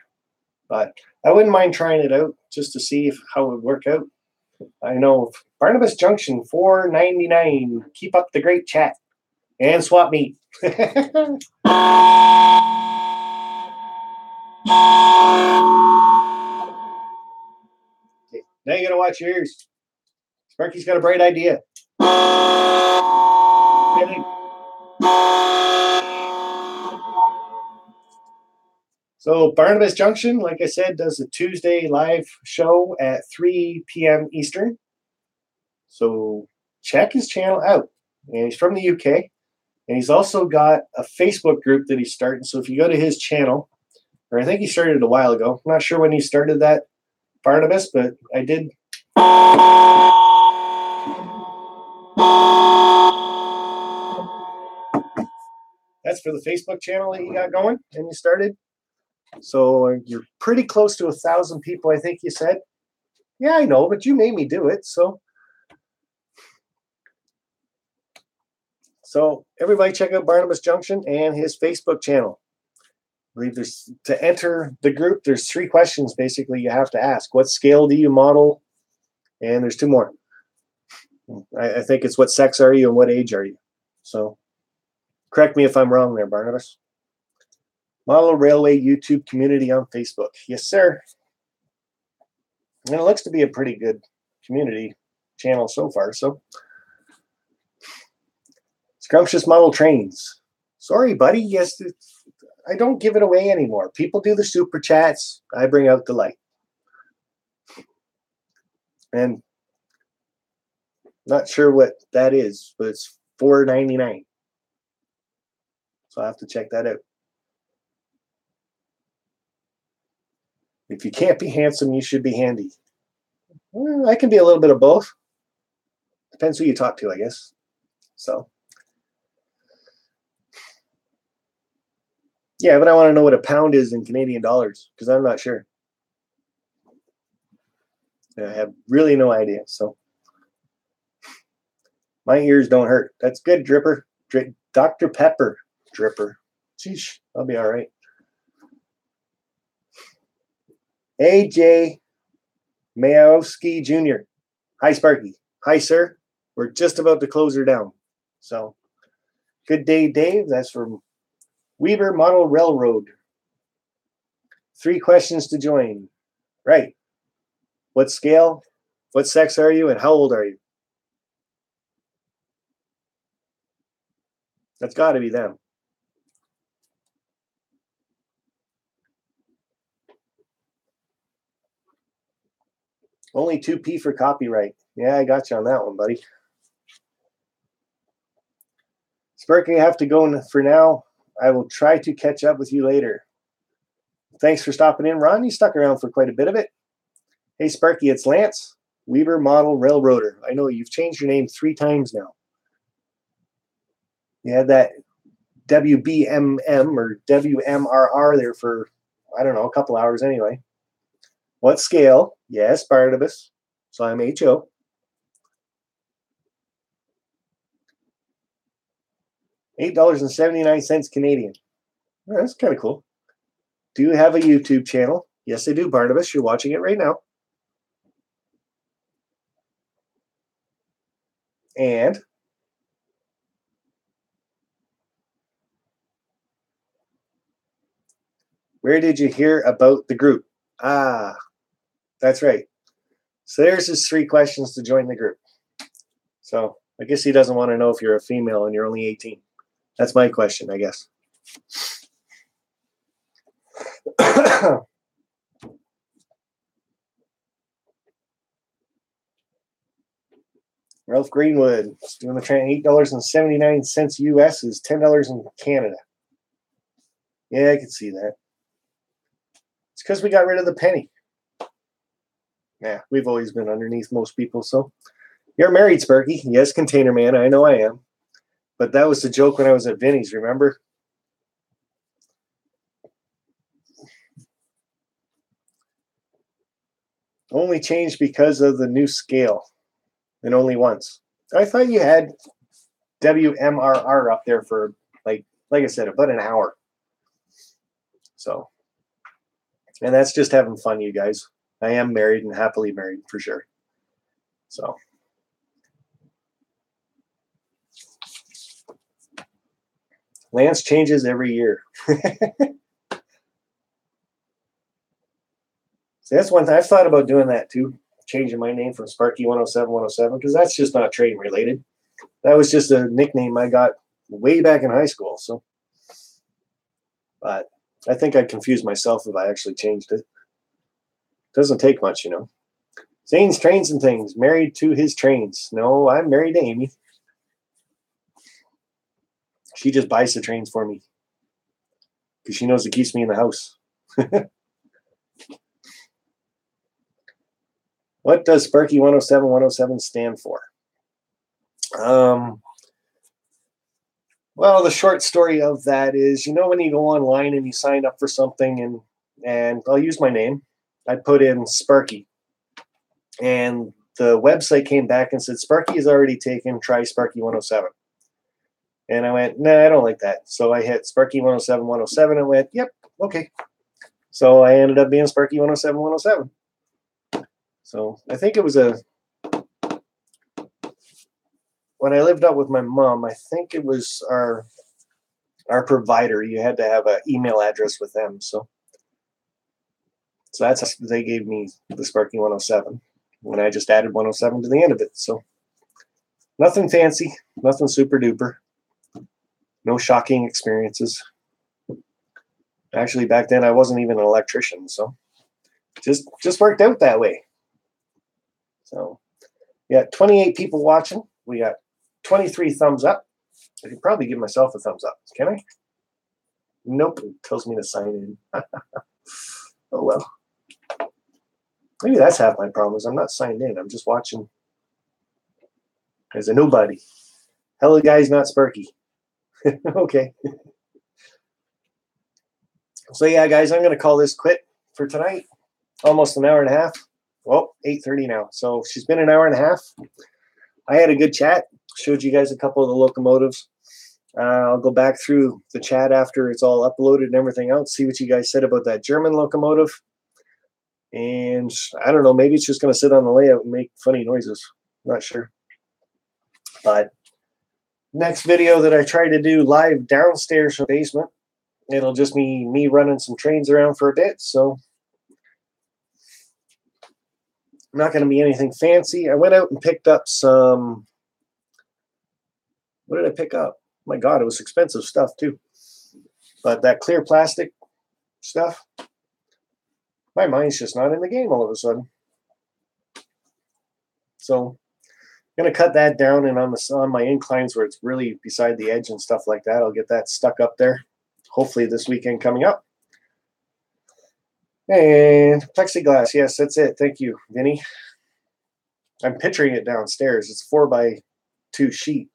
But I wouldn't mind trying it out just to see how it would work out. I know Barnabas Junction 499. Keep up the great chat and swap meet. Okay, now you gotta watch your ears. Sparky's got a bright idea. So Barnabas Junction, like I said, does a Tuesday live show at 3 p.m. Eastern. So check his channel out. And he's from the UK. And he's also got a Facebook group that he's starting. So if you go to his channel, or I think he started it a while ago. I'm not sure when he started that, Barnabas, but I did. That's for the Facebook channel that you got going and you started. So you're pretty close to 1,000 people, I think you said. Yeah, I know, but you made me do it. So everybody check out Barnabas Junction and his Facebook channel. I believe there's, to enter the group, there's 3 questions basically you have to ask. What scale do you model? And there's 2 more. I think it's what sex are you and what age are you? So correct me if I'm wrong there, Barnabas. Model Railway YouTube community on Facebook. Yes, sir. And it looks to be a pretty good community channel so far. So Scrumptious Model Trains. Sorry, buddy. Yes, I don't give it away anymore. People do the super chats. I bring out the light. And not sure what that is, but it's $4.99. So I'll have to check that out. If you can't be handsome, you should be handy. Well, I can be a little bit of both. Depends who you talk to, I guess. So, yeah, but I want to know what a pound is in Canadian dollars because I'm not sure. I have really no idea. So, my ears don't hurt. That's good, Dripper. Dr. Pepper, Dripper. Sheesh, I'll be all right. AJ Mayowski Jr. Hi, Sparky. Hi, sir. We're just about to close her down. So, good day, Dave. That's from Weaver Model Railroad. 3 questions to join. Right. What scale? What sex are you? And how old are you? That's got to be them. Only 2p for copyright. Yeah, I got you on that one, buddy. Sparky, I have to go for now. I will try to catch up with you later. Thanks for stopping in, Ron. You stuck around for quite a bit of it. Hey, Sparky, it's Lance, Weaver Model Railroader. I know you've changed your name 3 times now. You had that WBMM or WMRR there for, I don't know, a couple hours anyway. What scale? Yes, Barnabas. So I'm HO. $8.79 Canadian. Oh, that's kind of cool. Do you have a YouTube channel? Yes, I do, Barnabas. You're watching it right now. And where did you hear about the group? Ah, that's right. So there's his 3 questions to join the group. So I guess he doesn't want to know if you're a female and you're only 18. That's my question, I guess. Ralph Greenwood is doing the train. $8.79 US is $10 in Canada. Yeah, I can see that. It's because we got rid of the penny. Yeah, we've always been underneath most people. So you're married, Sparky. Yes, Container Man. I know I am. But that was the joke when I was at Vinny's, remember? Only changed because of the new scale, and only once. I thought you had WMRR up there for, like I said, about an hour. So, and that's just having fun, you guys. I am married and happily married for sure. So. Lance changes every year. So that's one thing. I've thought about doing that too, changing my name from Sparky 107, because that's just not train related. That was just a nickname I got way back in high school. So, but I think I'd confuse myself if I actually changed it. Doesn't take much, you know. Zane's Trains and Things, married to his trains. No, I'm married to Amy. She just buys the trains for me because she knows it keeps me in the house. What does Sparky 107 stand for? Well, the short story of that is, you know, when you go online and you sign up for something, and I'll use my name. I put in Sparky, and the website came back and said, Sparky is already taken, try Sparky 107. And I went, nah, I don't like that. So I hit Sparky 107 and went, yep, okay. So I ended up being Sparky 107. So I think it was when I lived up with my mom, I think it was our provider. You had to have an email address with them. So that's, they gave me the Sparky 107. And I just added 107 to the end of it. So nothing fancy, nothing super duper. No shocking experiences. Actually, back then I wasn't even an electrician, so just worked out that way. So, yeah, 28 people watching. We got 23 thumbs up. I could probably give myself a thumbs up. Can I? Nope. It tells me to sign in. Oh, well. Maybe that's half my problem is I'm not signed in. I'm just watching as a nobody. Hello, guys, not Sparky. Okay. So, yeah, guys, I'm going to call this quit for tonight. Almost an hour and a half. Well, 8:30 now. So she's been an hour and a half. I had a good chat. Showed you guys a couple of the locomotives. I'll go back through the chat after it's all uploaded and everything else. See what you guys said about that German locomotive. And I don't know. Maybe it's just going to sit on the layout and make funny noises. Not sure. But next video that I try to do live downstairs from the basement, it'll just be me running some trains around for a bit. So not going to be anything fancy. I went out and picked up some. What did I pick up? My God, it was expensive stuff too. But that clear plastic stuff, my mind's just not in the game all of a sudden. So I'm going to cut that down, and on my inclines where it's really beside the edge and stuff like that, I'll get that stuck up there. Hopefully this weekend coming up. And plexiglass, yes, that's it. Thank you, Vinny. I'm picturing it downstairs. It's 4x2 sheet,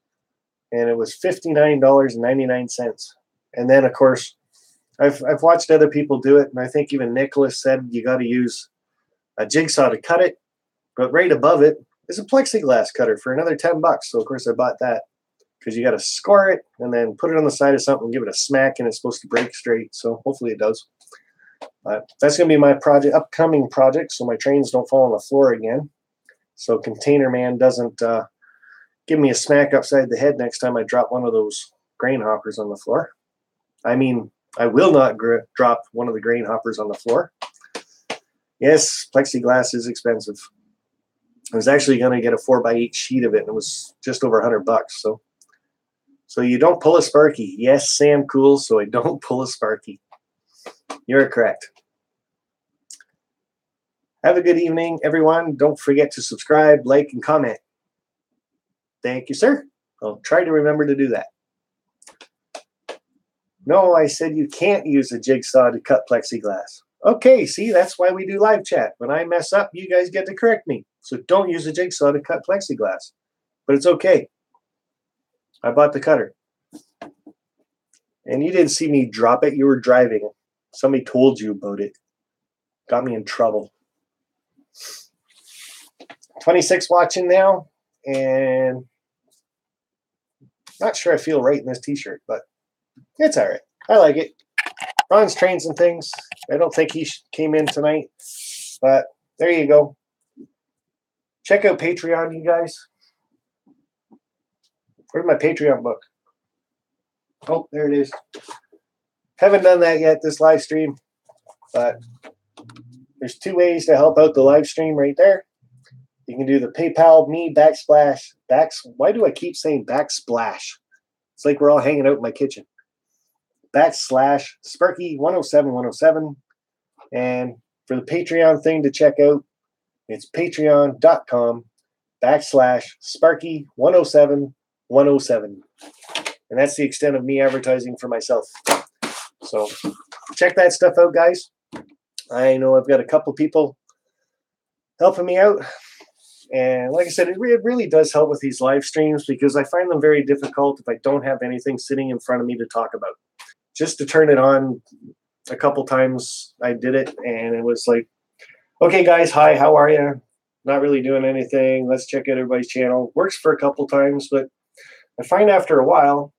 and it was $59.99. And then, of course, I've watched other people do it, and I think even Nicholas said you got to use a jigsaw to cut it. But right above it is a plexiglass cutter for another $10. So of course I bought that because you got to score it and then put it on the side of something, give it a smack, and it's supposed to break straight. So hopefully it does. That's going to be my upcoming project, so my trains don't fall on the floor again. So Container Man doesn't give me a smack upside the head next time I drop one of those grain hoppers on the floor. I mean, I will not drop one of the grain hoppers on the floor. Yes, plexiglass is expensive. I was actually going to get a 4x8 sheet of it, and it was just over $100. So you don't pull a Sparky. Yes, Sam Cool, so I don't pull a Sparky. You're correct. Have a good evening, everyone. Don't forget to subscribe, like, and comment. Thank you, sir. I'll try to remember to do that. No, I said you can't use a jigsaw to cut plexiglass. Okay, see, that's why we do live chat. When I mess up, you guys get to correct me. So don't use a jigsaw to cut plexiglass. But it's okay. I bought the cutter. And you didn't see me drop it. You were driving. Somebody told you about it. Got me in trouble. 26 watching now. And not sure I feel right in this t-shirt, but it's all right. I like it. Ron's trains and things. I don't think he came in tonight. But there you go. Check out Patreon, you guys. Where's my Patreon book? Oh, there it is. Haven't done that yet, this live stream. But there's 2 ways to help out the live stream right there. You can do the PayPal me backsplash. Why do I keep saying backsplash? It's like we're all hanging out in my kitchen. / Sparky 107. And for the Patreon thing to check out, it's patreon.com / Sparky 107. And that's the extent of me advertising for myself. So check that stuff out, guys. I know I've got a couple people helping me out. And like I said, it really does help with these live streams because I find them very difficult if I don't have anything sitting in front of me to talk about. Just to turn it on a couple times, I did it, and it was like, okay, guys, hi, how are you? Not really doing anything. Let's check out everybody's channel. Works for a couple times, but I find after a while,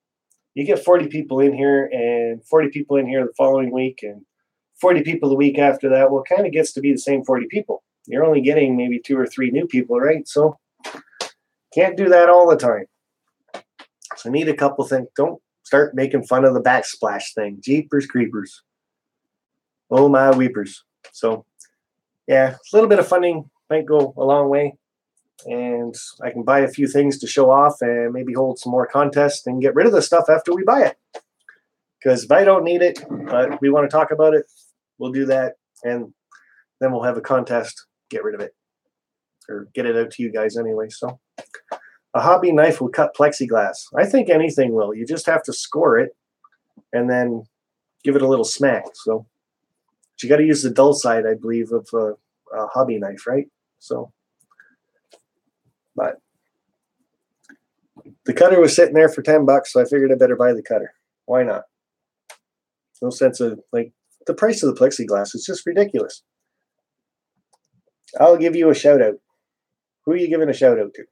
you get 40 people in here and 40 people in here the following week and 40 people the week after that. Well, it kind of gets to be the same 40 people. You're only getting maybe 2 or 3 new people, right? So can't do that all the time. So need a couple things. Don't start making fun of the backsplash thing. Jeepers creepers. Oh my weepers. So yeah, a little bit of funding might go a long way. And I can buy a few things to show off and maybe hold some more contests and get rid of the stuff after we buy it. Because if I don't need it, but we want to talk about it, we'll do that. And then we'll have a contest, get rid of it. Or get it out to you guys anyway. So a hobby knife will cut plexiglass. I think anything will. You just have to score it and then give it a little smack. So but you got to use the dull side, I believe, of a hobby knife, right? So, but the cutter was sitting there for $10, so I figured I better buy the cutter. Why not? No sense of, like, the price of the plexiglass is just ridiculous. I'll give you a shout out. Who are you giving a shout out to?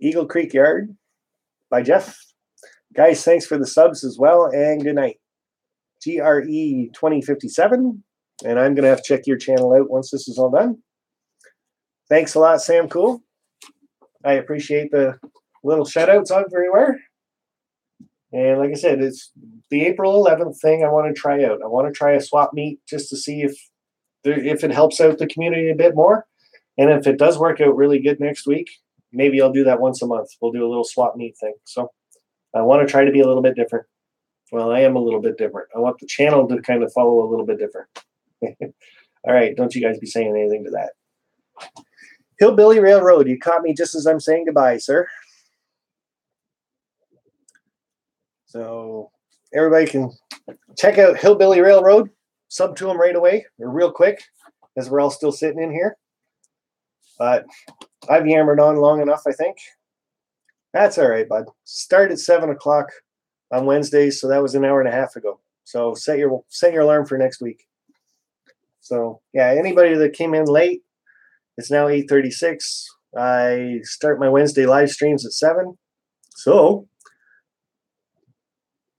Eagle Creek Yard by Jeff. Guys, thanks for the subs as well, and good night. GRE 2057, and I'm going to have to check your channel out once this is all done. Thanks a lot, Sam Cool. I appreciate the little shout-outs everywhere. And like I said, it's the April 11th thing I want to try out. I want to try a swap meet just to see if it helps out the community a bit more. And if it does work out really good next week, maybe I'll do that once a month. We'll do a little swap meet thing. So I want to try to be a little bit different. Well, I am a little bit different. I want the channel to kind of follow a little bit different. All right, don't you guys be saying anything to that. Hillbilly Railroad, you caught me just as I'm saying goodbye, sir. So everybody can check out Hillbilly Railroad. Sub to them right away, or real quick, as we're all still sitting in here. But I've yammered on long enough, I think. That's all right, bud. Start at 7 o'clock on Wednesdays, so that was an hour and a half ago. So set your alarm for next week. So yeah, anybody that came in late, it's now 8:36. I start my Wednesday live streams at 7. So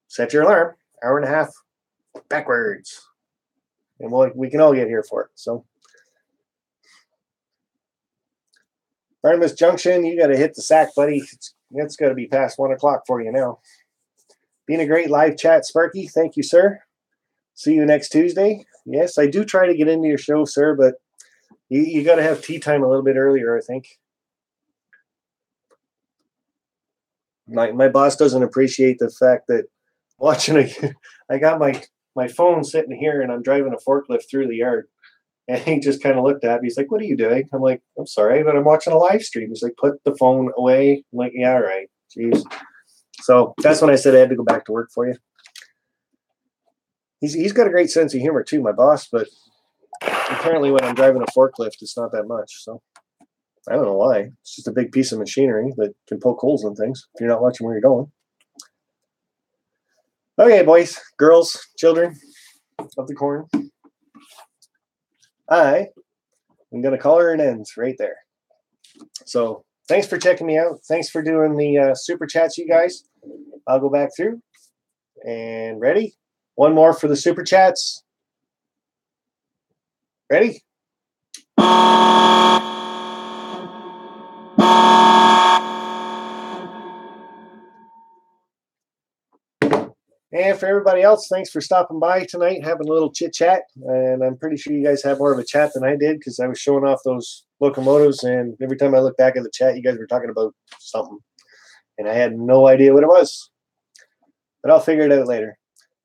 set your alarm, hour and a half backwards. And we can all get here for it. So Barnabas Junction, you got to hit the sack, buddy. It's got to be past 1 o'clock for you now. Been a great live chat, Sparky. Thank you, sir. See you next Tuesday. Yes, I do try to get into your show, sir, but you got to have tea time a little bit earlier, I think. My boss doesn't appreciate the fact that I got my phone sitting here and I'm driving a forklift through the yard. And he just kind of looked at me. He's like, "What are you doing?" I'm like, "I'm sorry, but I'm watching a live stream." He's like, "Put the phone away." I'm like, "Yeah, all right." Jeez. So that's when I said I had to go back to work for you. He's got a great sense of humor too, my boss, but apparently when I'm driving a forklift, it's not that much. So I don't know why. It's just a big piece of machinery that can poke holes in things if you're not watching where you're going. Okay, boys, girls, children of the corn. I'm going to call her an end right there. So thanks for checking me out. Thanks for doing the super chats, you guys. I'll go back through. And ready? One more for the super chats. Ready? And for everybody else, thanks for stopping by tonight, having a little chit chat. And I'm pretty sure you guys had more of a chat than I did because I was showing off those locomotives. And every time I look back at the chat, you guys were talking about something. And I had no idea what it was. But I'll figure it out later.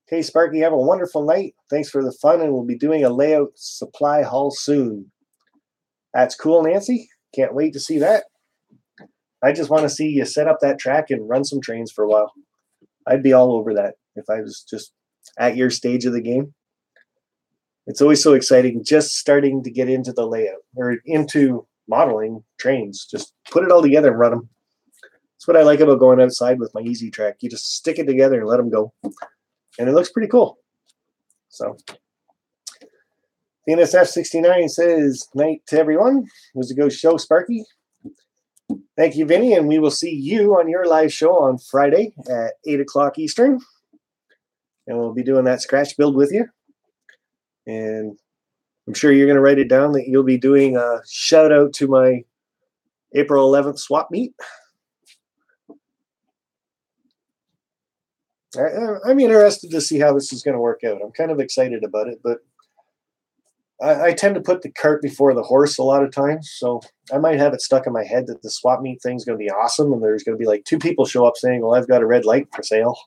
Okay, Sparky, have a wonderful night. Thanks for the fun. And we'll be doing a layout supply haul soon. That's cool, Nancy. Can't wait to see that. I just want to see you set up that track and run some trains for a while. I'd be all over that if I was just at your stage of the game. It's always so exciting just starting to get into the layout or into modeling trains. Just put it all together and run them. That's what I like about going outside with my easy track. You just stick it together and let them go. And it looks pretty cool. So the NSF69 says, night to everyone. It was a go show, Sparky. Thank you, Vinny, and we will see you on your live show on Friday at 8 o'clock Eastern. And we'll be doing that scratch build with you. And I'm sure you're going to write it down that you'll be doing a shout out to my April 11th swap meet. I'm interested to see how this is going to work out. I'm kind of excited about it, but I tend to put the cart before the horse a lot of times, so I might have it stuck in my head that the swap meet thing's going to be awesome, and there's going to be like 2 people show up saying, well, I've got a red light for sale.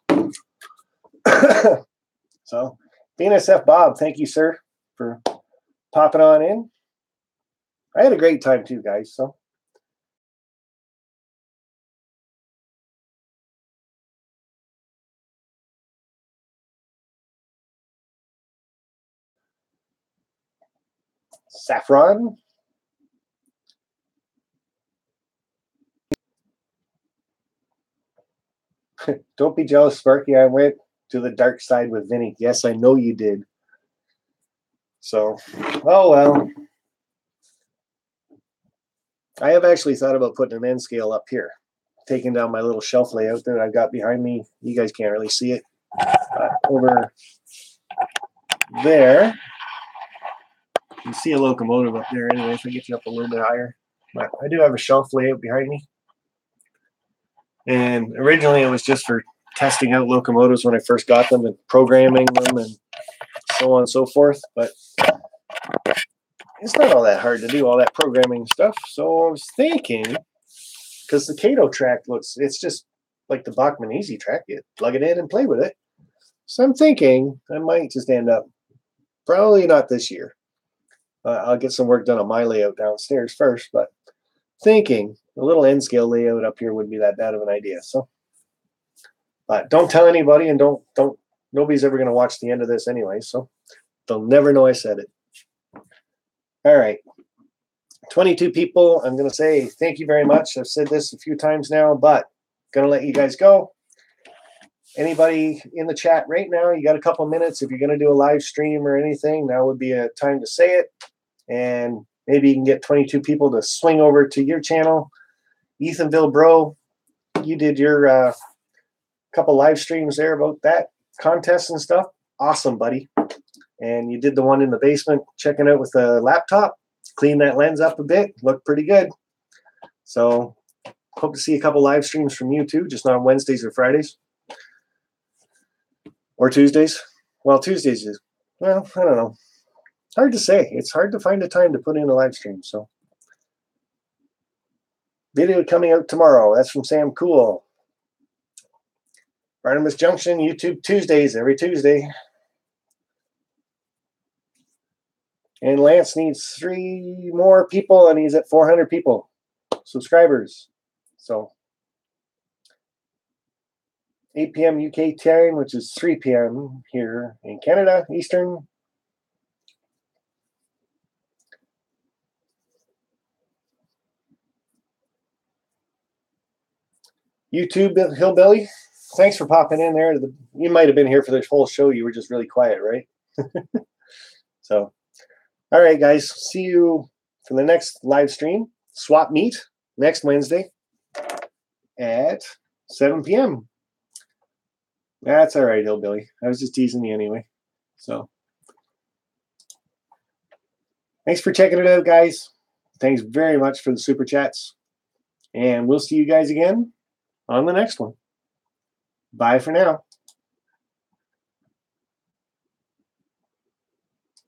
So, BNSF Bob, thank you, sir, for popping on in. I had a great time too, guys, so. Saffron. Don't be jealous, Sparky. I went to the dark side with Vinny. Yes, I know you did. So, oh well. I have actually thought about putting an end scale up here, taking down my little shelf layout that I've got behind me. You guys can't really see it. Over there, you can see a locomotive up there anyway if I get you up a little bit higher. But I do have a shelf layout behind me. And originally it was just for testing out locomotives when I first got them and programming them and so on and so forth. But it's not all that hard to do all that programming stuff. So I was thinking, because the Cato track it's just like the Bachmann Easy track. You plug it in and play with it. So I'm thinking I might just end up, probably not this year. I'll get some work done on my layout downstairs first, but thinking a little end scale layout up here would be that bad of an idea. So, but don't tell anybody, and don't nobody's ever going to watch the end of this anyway, so they'll never know I said it. All right, 22 people. I'm going to say thank you very much. I've said this a few times now, but going to let you guys go. Anybody in the chat right now, you got a couple minutes. If you're going to do a live stream or anything, now would be a time to say it. And maybe you can get 22 people to swing over to your channel. Ethanville Bro, you did your couple live streams there about that contest and stuff. Awesome, buddy. And you did the one in the basement, checking out with the laptop. Clean that lens up a bit. Looked pretty good. So hope to see a couple live streams from you too, just not on Wednesdays or Fridays. Or Tuesdays. Well, Tuesdays is, well, I don't know. Hard to say. It's hard to find a time to put in a live stream. So, video coming out tomorrow. That's from Sam Cool. Barnabas Junction, YouTube Tuesdays, every Tuesday. And Lance needs 3 more people, and he's at 400 people, subscribers. So, 8 p.m. UK time, which is 3 p.m. here in Canada, Eastern. YouTube Hillbilly, thanks for popping in there. You might have been here for this whole show. You were just really quiet, right? So, all right, guys. See you for the next live stream. Swap meet next Wednesday at 7 p.m. That's all right, Hillbilly. I was just teasing you anyway. So, thanks for checking it out, guys. Thanks very much for the super chats. And we'll see you guys again on the next one. Bye for now.